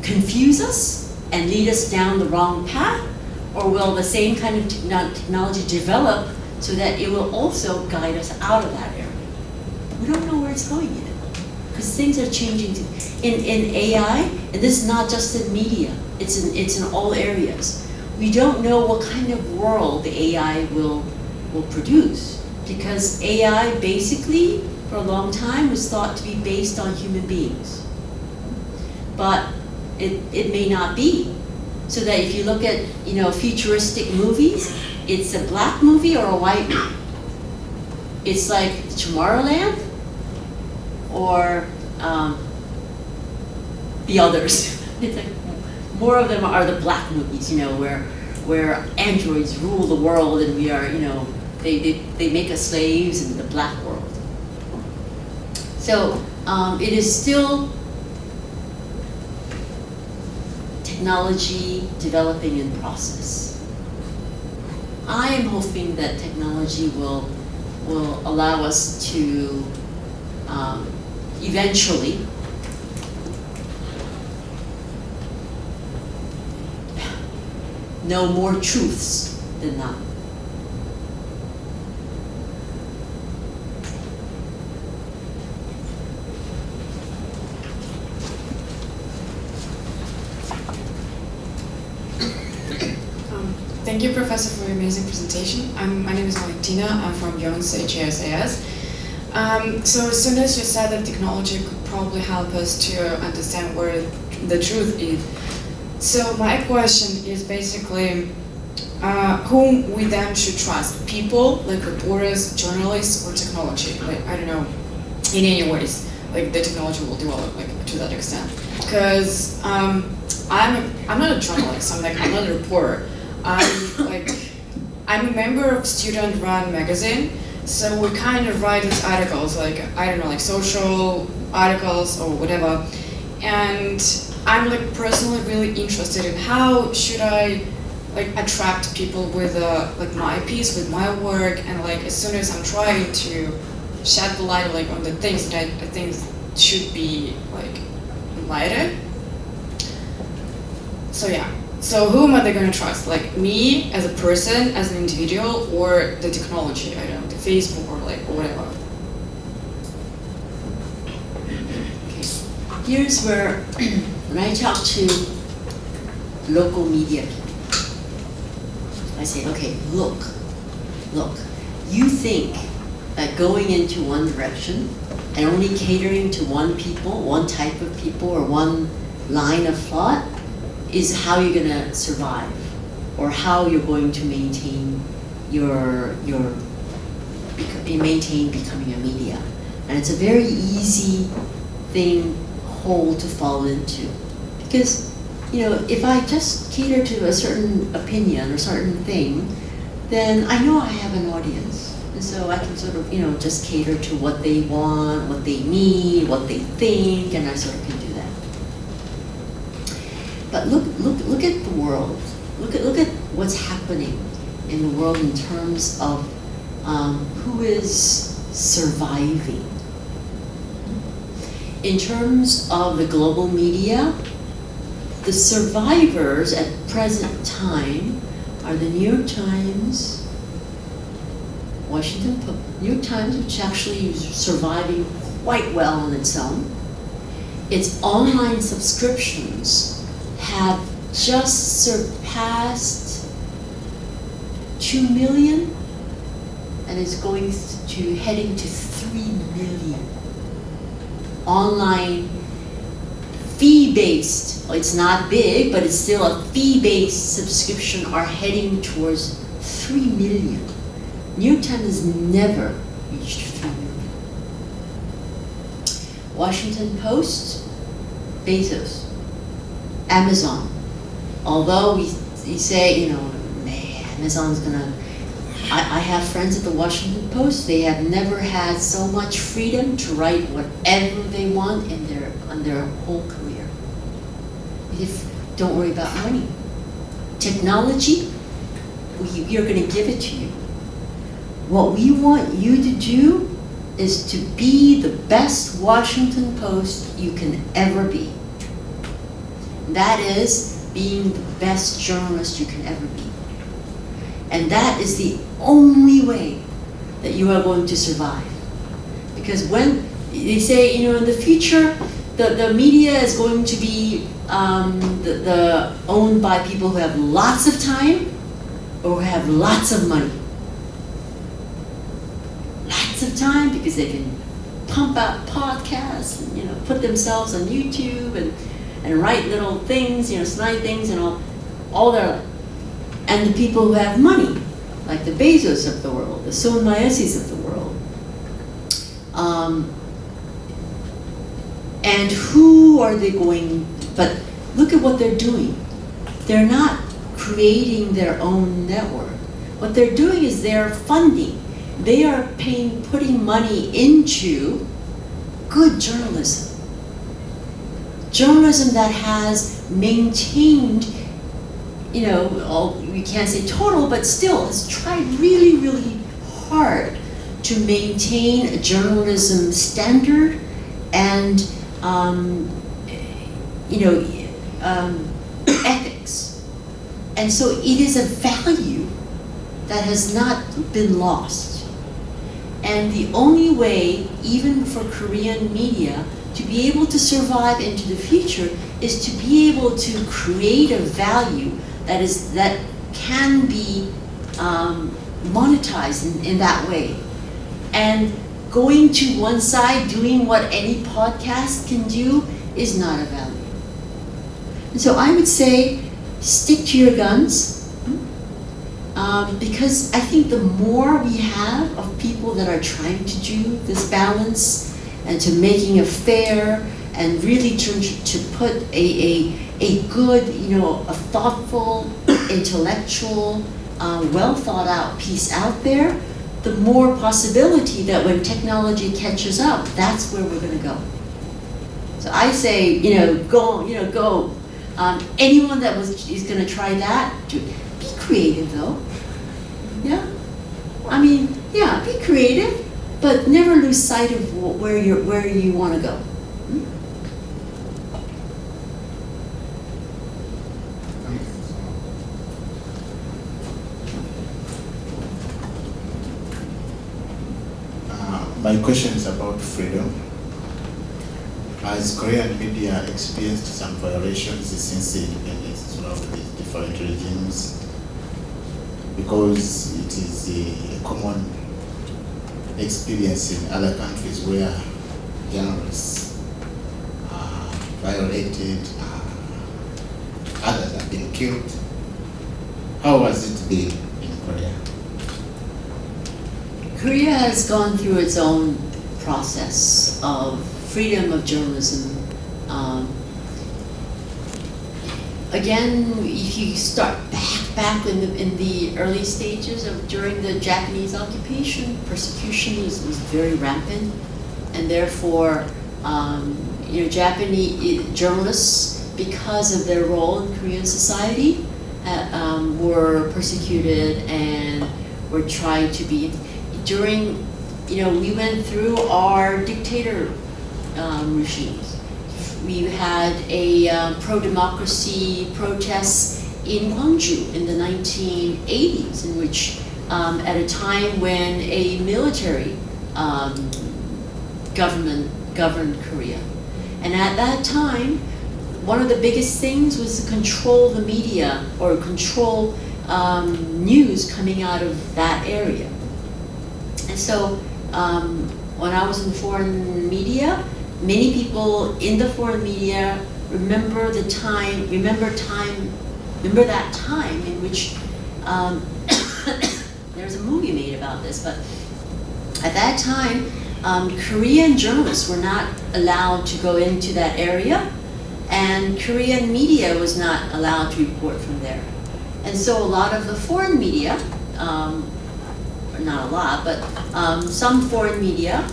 confuse us and lead us down the wrong path, or will the same kind of technology develop so that it will also guide us out of that area? We don't know where it's going yet, because things are changing. In AI, and this is not just in media, it's in all areas. We don't know what kind of world the AI will produce, because AI basically, for a long time, was thought to be based on human beings. But it may not be. So that if you look at futuristic movies, it's a black movie or a white movie. It's like Tomorrowland or the others. It's like more of them are the black movies, where androids rule the world and we are, they make us slaves in the black world. So it is still technology developing in process. I am hoping that technology will allow us to eventually know more truths than not. Thank you, Professor, for your amazing presentation. My name is Valentina. I'm from Jones HSAS. So as soon as you said that technology could probably help us to understand where the truth is, so my question is basically, whom we then should trust? People, like reporters, journalists, or technology? Like, I don't know, in any ways, like the technology will develop like to that extent. Because I'm not a journalist, I'm not a reporter. I'm a member of student-run magazine, so we kind of write these articles, like, I don't know, like social articles or whatever. And I'm like personally really interested in how should I like attract people with like my piece, with my work, and like as soon as I'm trying to shed the light like on the things that I think should be like enlightened, So yeah. So who am I going to trust? Like me as a person, as an individual, or the technology? I don't know, the Facebook or like whatever. Here's where, when I talk to local media people, I say, okay, look, you think that going into one direction and only catering to one people, one type of people, or one line of thought is how you're going to survive, or how you're going to maintain maintain becoming a media. And it's a very easy hole to fall into, because if I just cater to a certain opinion or certain thing, then I know I have an audience, and so I can sort of just cater to what they want, what they need, what they think, and I sort of can do that. But look at the world. Look at what's happening in the world in terms of who is surviving. In terms of the global media, the survivors at present time are the New York Times, New York Times, which actually is surviving quite well on its own. Its online subscriptions have just surpassed 2 million, and it's heading to 3 million. Online fee-based, it's not big, but it's still a fee-based subscription, are heading towards 3 million. New York Times has never reached 3 million. Washington Post, Bezos. Amazon. Although we say, Amazon's gonna, I have friends at the Washington Post, they have never had so much freedom to write whatever they want in their whole career. Don't worry about money. Technology, you're gonna give it to you. What we want you to do is to be the best Washington Post you can ever be. That is being the best journalist you can ever be. And that is the only way that you are going to survive. Because when they say, in the future, the media is going to be owned by people who have lots of time or who have lots of money. Lots of time because they can pump out podcasts and put themselves on YouTube and write little things, snide things and all their life. And the people who have money, like the Bezos of the world, the Somayasis of the world. And who are they going, but look at what they're doing. They're not creating their own network. What they're doing is they're funding. They are putting money into good journalism. Journalism that has maintained, we can't say total, but still has tried really, really hard to maintain a journalism standard and, ethics. And so it is a value that has not been lost. And the only way, even for Korean media, to be able to survive into the future is to be able to create a value that can be monetized in that way. And going to one side, doing what any podcast can do, is not a value. And so I would say, stick to your guns, because I think the more we have of people that are trying to do this balance and to making it fair and really to put a good, a thoughtful, intellectual, well thought out piece out there, the more possibility that when technology catches up, that's where we're going to go. So I say, go. Anyone that is going to try that, be creative though. Yeah, be creative, but never lose sight of where you want to go. My question is about freedom. Has Korean media experienced some violations since the independence of the different regimes? Because it is a common experience in other countries where journalists are violated, others have been killed. How has it been in Korea? Korea has gone through its own process of freedom of journalism. Again, if you start back in the early stages of during the Japanese occupation, persecution was very rampant, and therefore, Japanese journalists, because of their role in Korean society, were persecuted and were tried to be during. We went through our dictator regimes. We had a pro-democracy protests in Gwangju in the 1980s, in which at a time when a military government governed Korea. And at that time, one of the biggest things was to control the media or control news coming out of that area. And so when I was in foreign media, many people in the foreign media remember that time in which there's a movie made about this, but at that time, Korean journalists were not allowed to go into that area, and Korean media was not allowed to report from there. And so a lot of the foreign media, not a lot, but some foreign media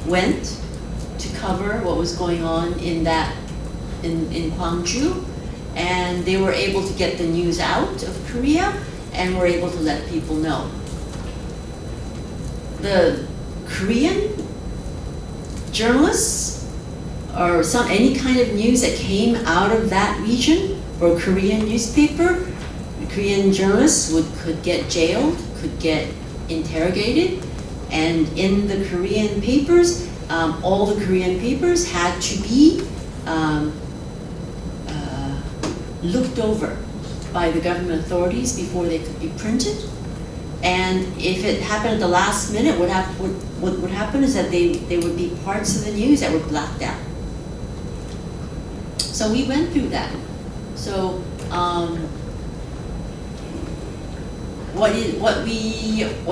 went to cover what was going on in Gwangju, and they were able to get the news out of Korea and were able to let people know. The Korean journalists or any kind of news that came out of that region or Korean newspaper, the Korean journalists could get jailed, could get interrogated, and in the Korean papers, all the Korean papers had to be looked over by the government authorities before they could be printed. And if it happened at the last minute, what would happen is that there would be parts of the news that were blacked out. So we went through that. So what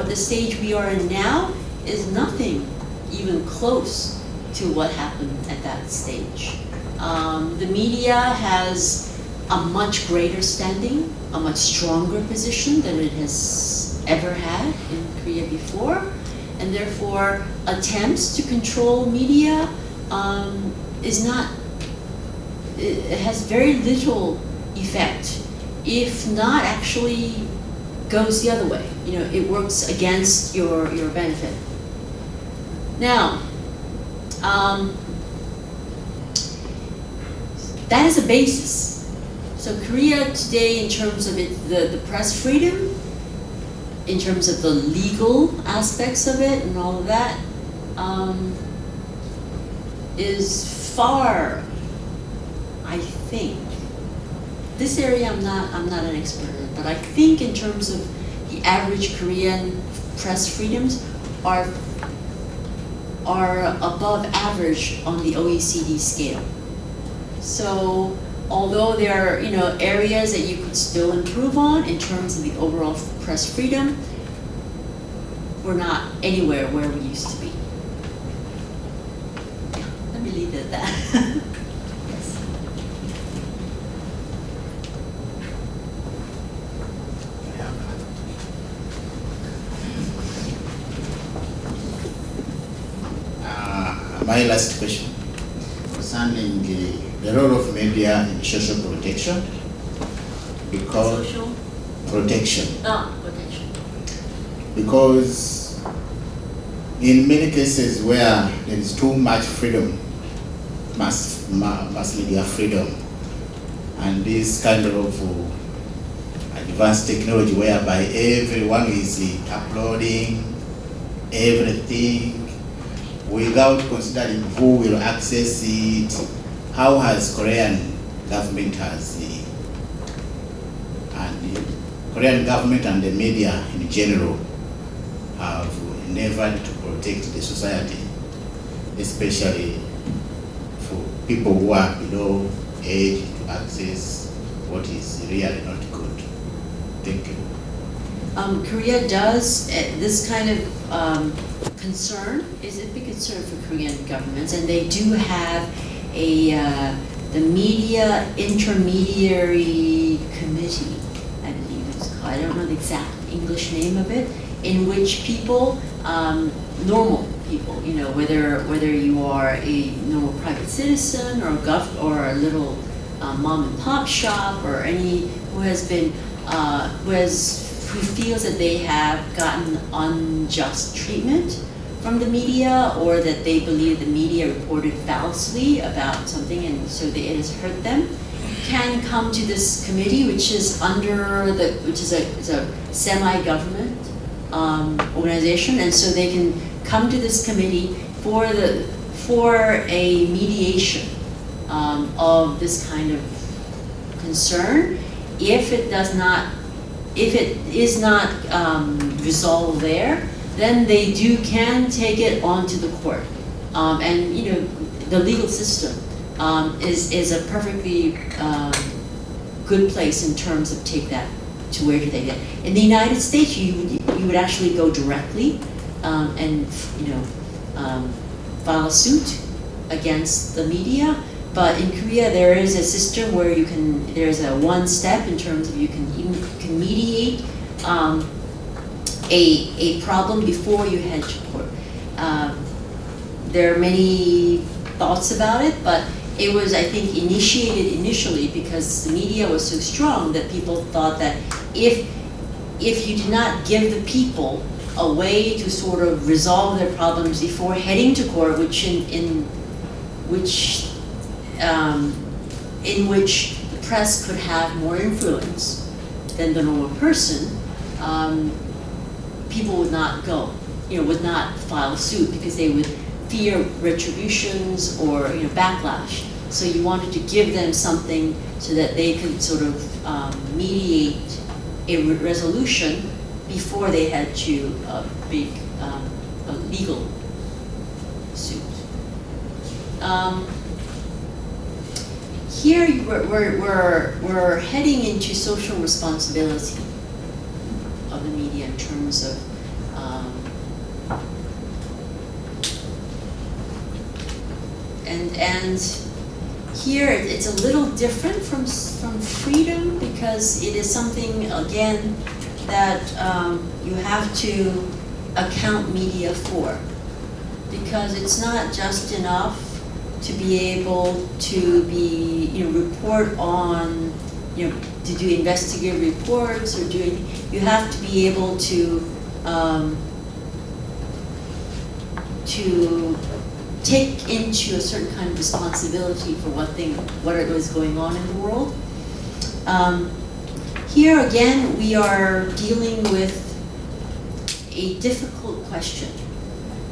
the stage we are in now is nothing even close to what happened at that stage. The media has a much greater standing, a much stronger position than it has ever had in Korea before, and therefore attempts to control media it has very little effect, if not actually goes the other way. It works against your benefit. Now, that is a basis. So Korea today, in terms of the press freedom, in terms of the legal aspects of it and all of that, is far, I think, this area I'm not an expert in, but I think in terms of the average Korean press freedoms are above average on the OECD scale. So although there are areas that you could still improve on in terms of the overall press freedom, we're not anywhere where we used to be. Yeah, let me leave it at that. Yes. My last question concerning the role of media in social protection, because Social? protection. Protection. Because in many cases where there is too much freedom, mass media freedom, and this kind of advanced technology whereby everyone is uploading everything without considering who will access it. How has Korean government and the Korean government and the media in general have endeavored to protect the society, especially for people who are below age to access what is really not good. Thank you. Korea does, this kind of concern is a big concern for Korean governments, and they do have the Media Intermediary Committee, I believe it's called. I don't know the exact English name of it, in which people, normal people, you know, whether you are a normal private citizen or a little mom and pop shop, or any who has been who feels that they have gotten unjust treatment from the media, or that they believe the media reported falsely about something and so it has hurt them, can come to this committee, which is a semi-government organization, and so they can come to this committee for a mediation of this kind of concern. If it is not resolved there, then they can take it onto the court. And you know, the legal system is a perfectly good place in terms of take that to where do they get. In the United States, you would actually go directly and file a suit against the media. But in Korea, there is a system where there's a one step in terms of you can mediate a problem before you head to court. There are many thoughts about it, but it was, I think, initiated initially because the media was so strong that people thought that if you did not give the people a way to sort of resolve their problems before heading to court, in which the press could have more influence than the normal person, people would not go, would not file suit because they would fear retributions or backlash. So you wanted to give them something so that they could sort of mediate a resolution before they head to a big a legal suit. Here we're heading into social responsibility of the media in terms of and here it's a little different from freedom because it is something again that you have to account media for, because it's not just enough to be able to report on, to do investigative reports or you have to be able to take into a certain kind of responsibility for what is going on in the world. Here again, we are dealing with a difficult question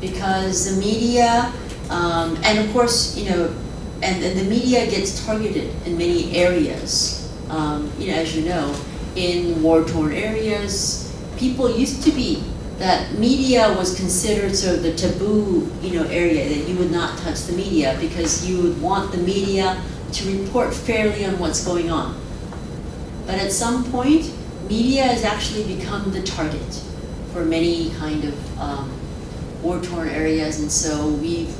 because the media, and of course, and the media gets targeted in many areas. As you know, in war-torn areas, people used to be that media was considered sort of the taboo, area, that you would not touch the media because you would want the media to report fairly on what's going on. But at some point, media has actually become the target for many kind of war-torn areas, and so we've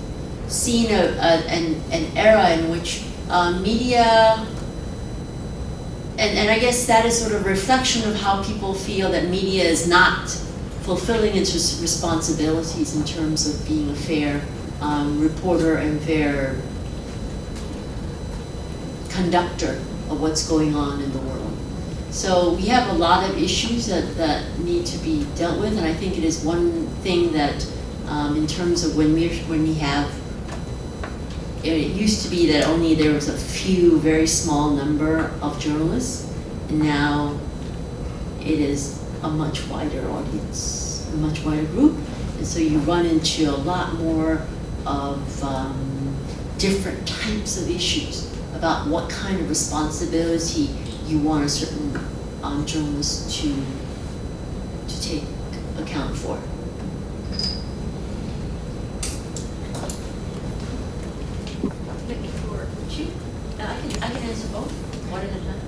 seen an era in which media, and I guess that is sort of a reflection of how people feel that media is not fulfilling its responsibilities in terms of being a fair reporter and fair conductor of what's going on in the world. So we have a lot of issues that need to be dealt with, and I think it is one thing that in terms of when we have, it used to be that only there was a few, very small number of journalists, and now it is a much wider audience, a much wider group. And so you run into a lot more of different types of issues about what kind of responsibility you want a certain journalist to take account for. I can answer both, one at a time.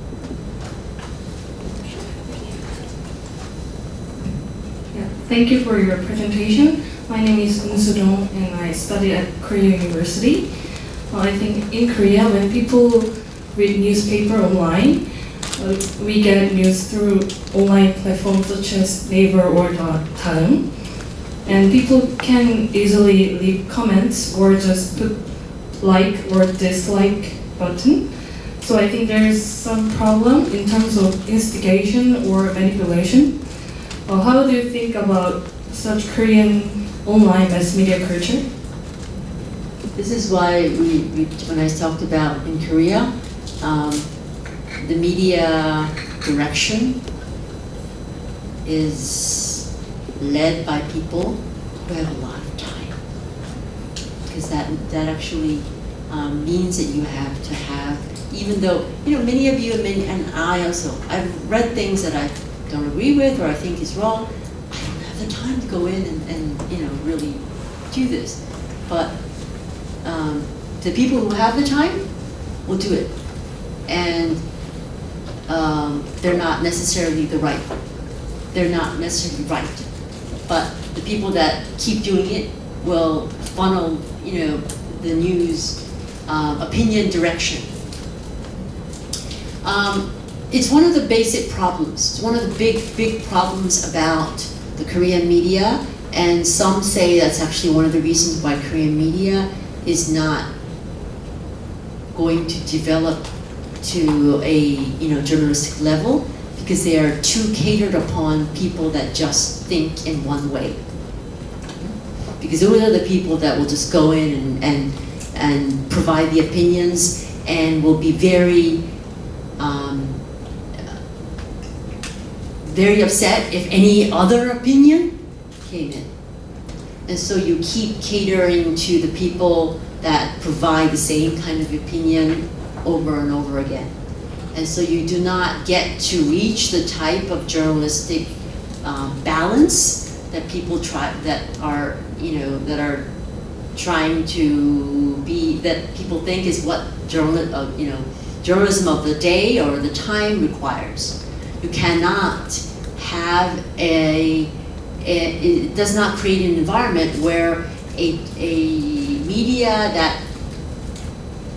Yeah, thank you for your presentation. My name is Eun Soo-dong and I study at Korea University. I think in Korea, when people read newspaper online, we get news through online platforms such as Naver or Daum. And people can easily leave comments or just put like or dislike button. So I think there is some problem in terms of instigation or manipulation. How do you think about such Korean online mass media culture? This is why when I talked about in Korea, the media direction is led by people who have a lot of time, because that actually means that you have to have, even though many of you and I also, I've read things that I don't agree with or I think is wrong. I don't have the time to go in and really do this, but the people who have the time will do it, and they're not necessarily right, but the people that keep doing it will funnel the news opinion direction. It's one of the basic problems. It's one of the big problems about the Korean media, and some say that's actually one of the reasons why Korean media is not going to develop to a journalistic level, because they are too catered upon people that just think in one way. Because those are the people that will just go in and provide the opinions and will be very upset if any other opinion came in. And so you keep catering to the people that provide the same kind of opinion over and over again. And so you do not get to reach the type of journalistic balance that people that are trying to be, that people think is what journalism of the day or the time requires. You cannot have it does not create an environment where a media that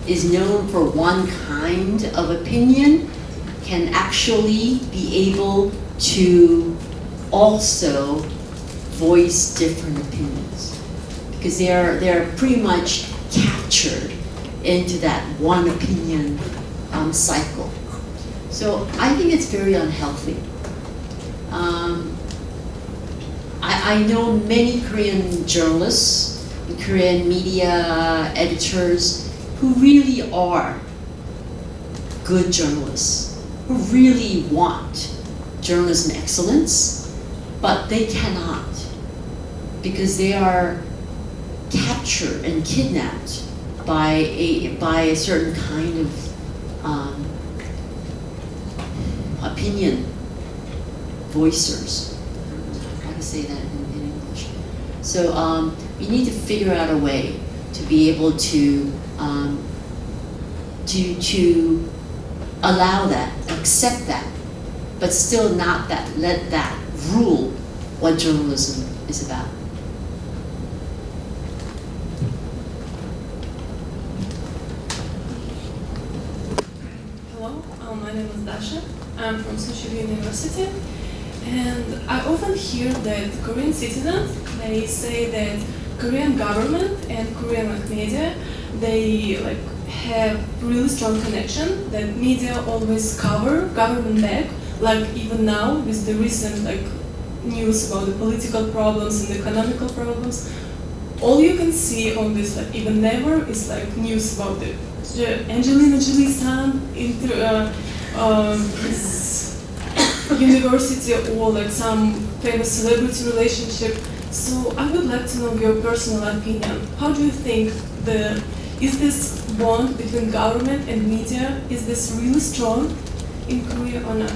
is known for one kind of opinion can actually be able to also voice different opinions, because they're pretty much captured into that one opinion cycle. So I think it's very unhealthy. I know many Korean journalists, Korean media editors who really are good journalists, who really want journalism excellence, but they cannot, because they are captured and kidnapped by a certain kind of opinion voicers. How to say that in English? So we need to figure out a way to be able to allow that, accept that, but still not let that rule what journalism is about. Hello, my name is Dasha. I'm from Social University, and I often hear that Korean citizens, they say that Korean government and Korean media, they have really strong connection, that media always cover government back, even now with the recent news about the political problems and economical problems. All you can see on this even never is news about the Angelina Jolie's son into his university, or some famous celebrity relationship. So I would like to know your personal opinion. How do you think is this bond between government and media, is this really strong in Korea or not?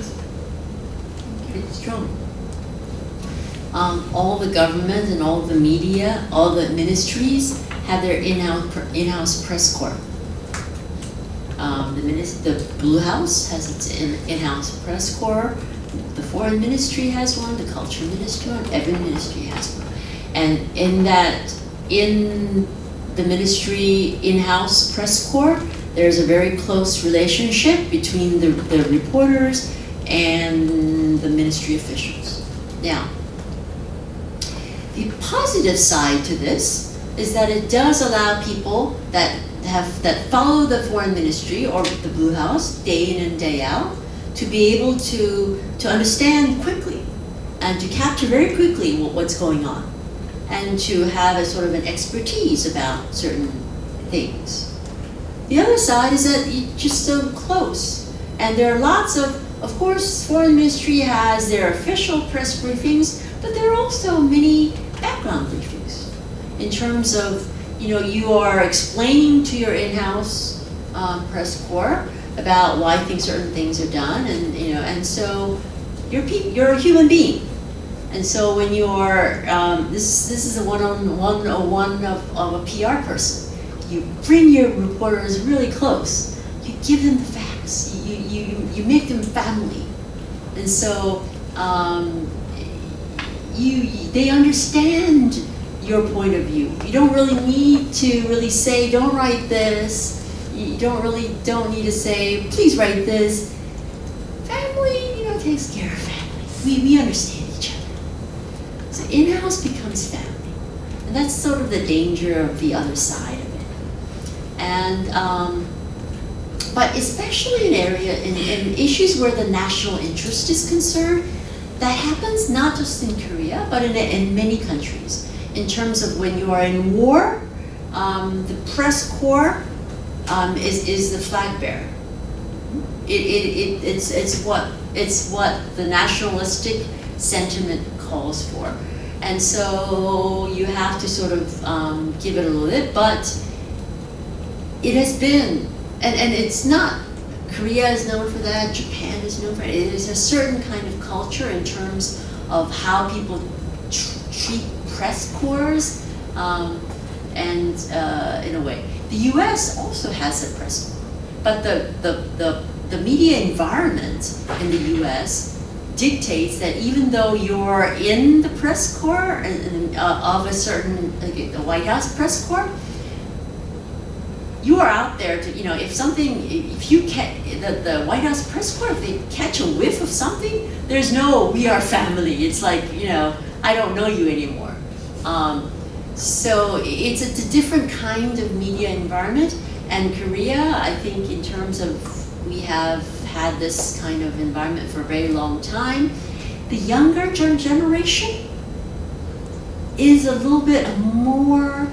It's strong. All the government and all the media, all the ministries have their in-house press corps. The Blue House has its in-house press corps. The Foreign Ministry has one. The Culture Ministry one. Every ministry has one. And in the ministry in-house press corps, there's a very close relationship between the reporters and the ministry officials. Now, the positive side to this is that it does allow people that follow the foreign ministry or the Blue House day in and day out to be able to understand quickly and to capture very quickly what's going on and to have a sort of an expertise about certain things. The other side is that you're just so close, and there are lots of course, foreign ministry has their official press briefings, but there are also many background briefings in terms of, you are explaining to your in-house press corps about why certain things are done, and so you're a human being. And so when you're, this is a 101 of a PR person. You bring your reporters really close. You give them the facts. You make them family. And so they understand your point of view. You don't really need to really say, don't write this. You don't need to say, please write this. Family, takes care of family. We understand each other. So in-house becomes family. And that's sort of the danger of the other side of it. And, but especially in issues where the national interest is concerned, that happens not just in Korea, but in many countries. In terms of when you are in war, the press corps is the flag bearer. It's what the nationalistic sentiment calls for, and so you have to sort of give it a little bit. But it has been, and it's not. Korea is known for that. Japan is known for it. It is a certain kind of culture in terms of how people treat press corps, and in a way, the U.S. also has a press corps, but the media environment in the U.S. dictates that even though you're in the press corps of a certain, the White House press corps, you are out there to, if you the White House press corps, if they catch a whiff of something, there's no, we are family. It's like, I don't know you anymore. So it's a different kind of media environment. And Korea, I think in terms of, we have had this kind of environment for a very long time. The younger generation is a little bit more,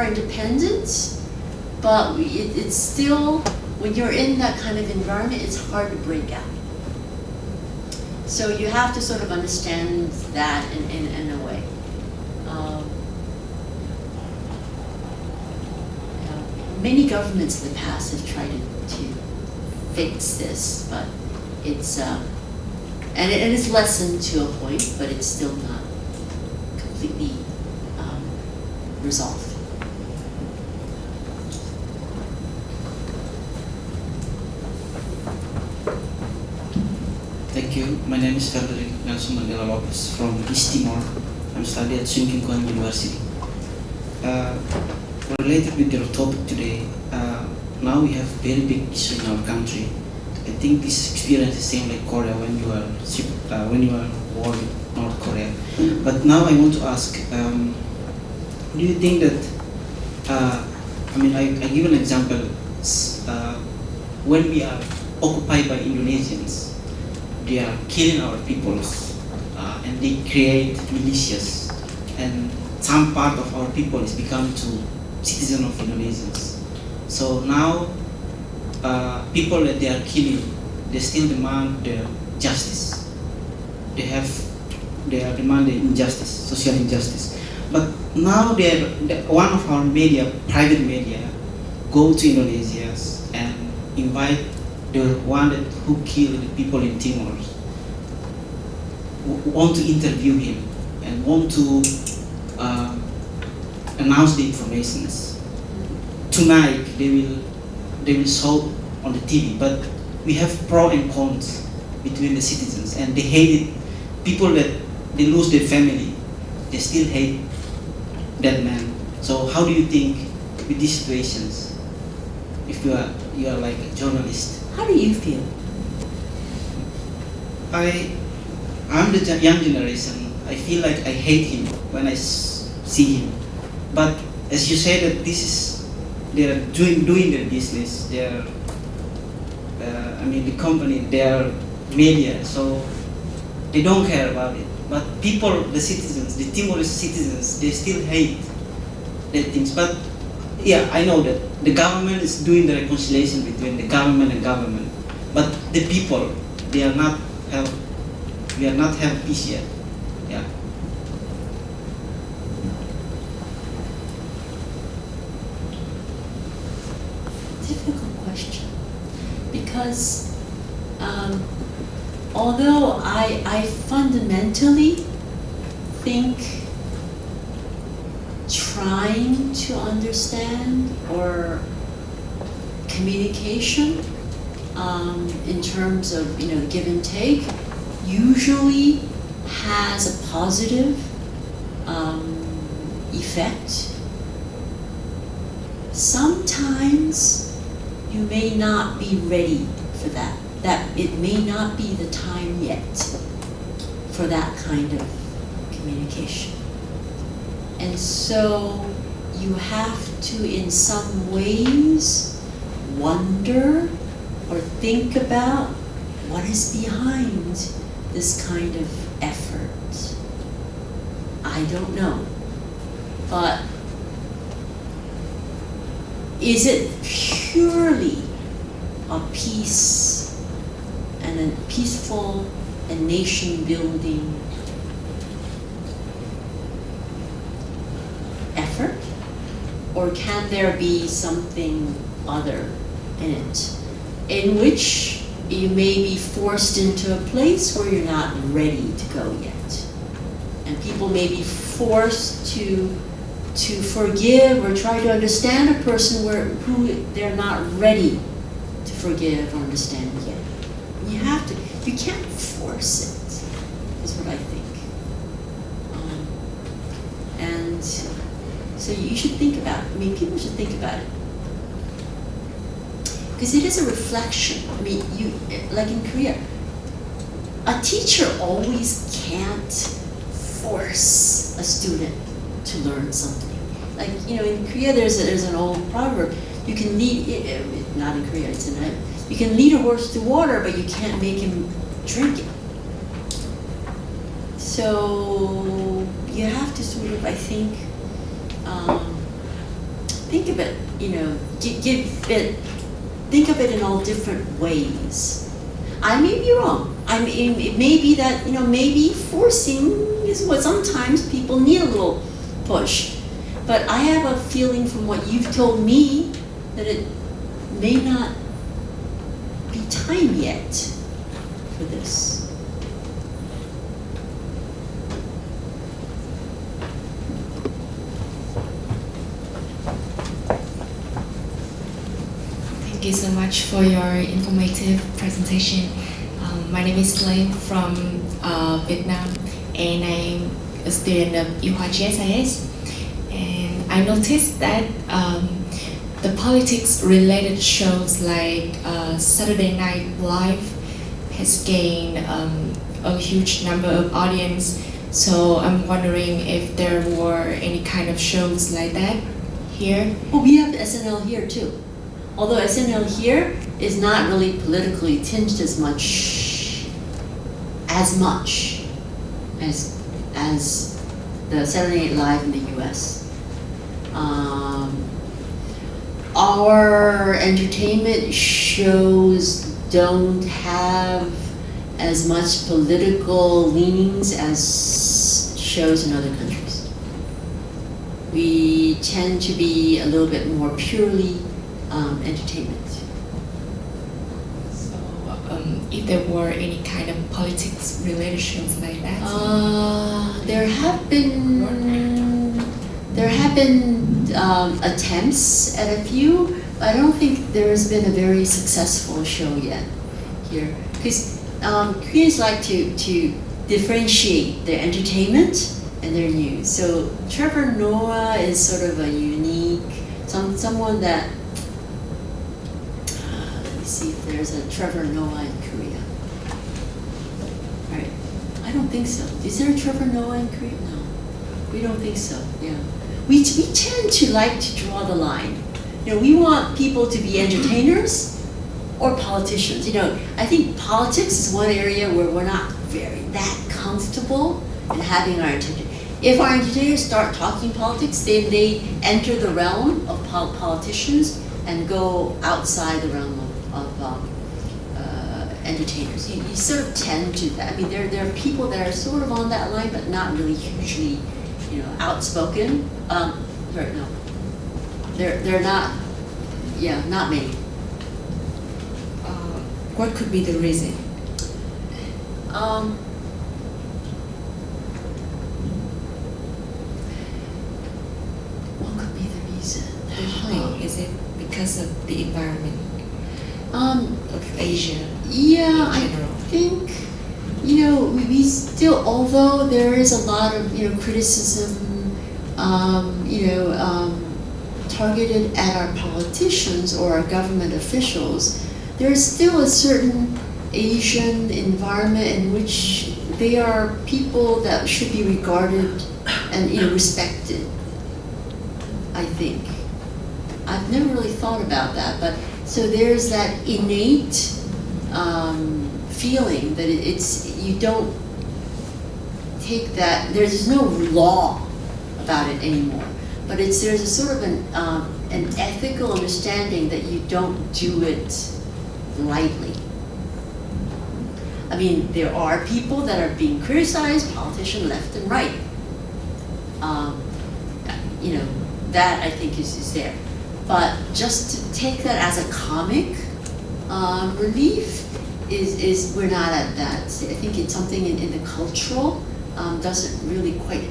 independent, but it's still, when you're in that kind of environment, it's hard to break out. So you have to sort of understand that in a way. Many governments in the past have tried to fix this, but it's, and it's lessened to a point, but it's still not completely resolved. Thank you. My name is Frederick Nelson Mandela Lopez from East Timor. I'm studying at Sungkyunkwan University. Related with your topic today, now we have very big issue in our country. I think this experience is same like Korea when you are war with North Korea. But now I want to ask, do you think that, I give an example, when we are occupied by Indonesians, they are killing our peoples, and they create militias, and some part of our people is become to citizen of Indonesians. So now, people that they are killing, they still demand their justice. They have they are demanding injustice, social injustice. But now one of our media, private media, go to Indonesia and invite the one who killed the people in Timor, want to interview him and want to announce the information. Tonight they will show on the TV, but we have pro and cons between the citizens, and they hate it. People that they lose their family, they still hate that man. So how do you think with these situations? If you are like a journalist, how do you feel? I'm the young generation. I feel like I hate him when I see him. But as you say that they are doing their business. They are, the company, they are media, so they don't care about it. But people, the citizens, the Timorese citizens, they still hate that things. But yeah, I know that the government is doing the reconciliation between the government and government. But the people, we are not have peace yet. Yeah. Difficult question, because although I fundamentally think trying to understand or communication in terms of give and take usually has a positive effect. Sometimes you may not be ready for that. That it may not be the time yet for that kind of communication. And so you have to, in some ways, wonder or think about what is behind this kind of effort. I don't know. But is it purely a peace and a peaceful and nation building effort? Or can there be something other in it, in which you may be forced into a place where you're not ready to go yet? And people may be forced to forgive or try to understand a person who they're not ready to forgive or understand yet. You can't force it, is what I think. And so you should think about it. People should think about it. Because it is a reflection. Like in Korea, a teacher always can't force a student to learn something. Like, in Korea there's an old proverb, you can lead, not in Korea, it's in you can lead a horse to water, but you can't make him drink it. So you have to sort of, I think of it, think of it in all different ways. I may be wrong. It may be that, maybe forcing is what sometimes people need a little push. But I have a feeling from what you've told me that it may not be time yet for this. Thank you so much for your informative presentation. My name is Lane from Vietnam, and I'm a student of EAIN. And I noticed that the politics-related shows like Saturday Night Live has gained a huge number of audience. So I'm wondering if there were any kind of shows like that here. Well, we have SNL here too. Although SNL here is not really politically tinged as much as the Saturday Night Live in the US. Our entertainment shows don't have as much political leanings as shows in other countries. We tend to be a little bit more purely entertainment. So, if there were any kind of politics related shows like that? There have been attempts at a few, but I don't think there's been a very successful show yet here. Because Koreans like to differentiate their entertainment and their news. So Trevor Noah is sort of a unique, someone that, let me see if there's a Trevor Noah in Korea. Right, I don't think so. Is there a Trevor Noah in Korea? No, we don't think so, yeah. We tend to like to draw the line. You know, we want people to be entertainers or politicians. You know, I think politics is one area where we're not that comfortable in having our attention. If our entertainers start talking politics, then they enter the realm of politicians and go outside the realm of entertainers. You sort of tend to that. I mean, there are people that are sort of on that line, but not really hugely, you know, outspoken. Right, no, they're not. Yeah, not many. What could be the reason? What could be the reason? Is it because of the environment of Asia? Yeah, I think, you know, we still, although there is a lot of, you know, criticism, targeted at our politicians or our government officials, there is still a certain Asian environment in which they are people that should be regarded and, you know, respected, I think. I've never really thought about that, but so there's that innate feeling that you don't take that, there's no law about it anymore, but there's a sort of an ethical understanding that you don't do it lightly. I mean, there are people that are being criticized, politicians left and right. You know, that I think is there. But just to take that as a comic relief is we're not at that. I think it's something in the cultural doesn't really quite.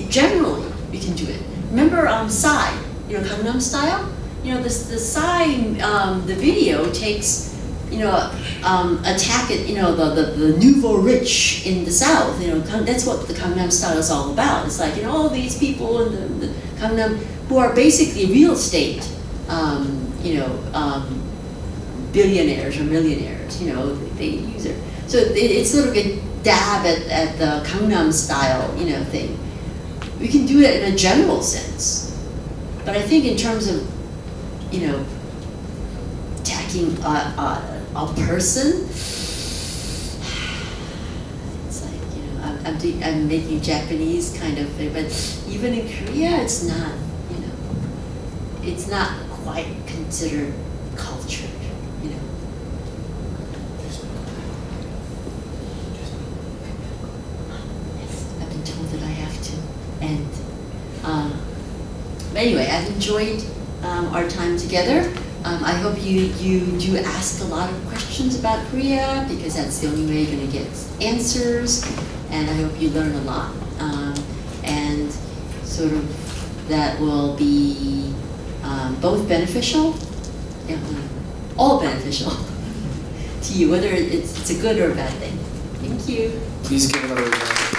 Generally, we can do it. Remember Psy, you know, Gangnam Style? You know, the Psy, the video takes, you know, attack it, you know, the nouveau rich in the South, you know, that's what the Gangnam Style is all about. It's like, you know, all these people in the Gangnam who are basically real estate, billionaires or millionaires, you know, they use it. So it's sort of a dab at the Gangnam Style, you know, thing. We can do it in a general sense, but I think in terms of, you know, attacking a person, it's like, you know, I'm making Japanese kind of thing, but even in Korea, it's not, you know, it's not quite considered cultured, you know. I've been told that I have to end. But anyway, I've enjoyed our time together. I hope you do ask a lot of questions about Korea, because that's the only way you're going to get answers, and I hope you learn a lot. And sort of that will be both beneficial, all beneficial to you, whether it's a good or a bad thing. Thank you. Please give another round.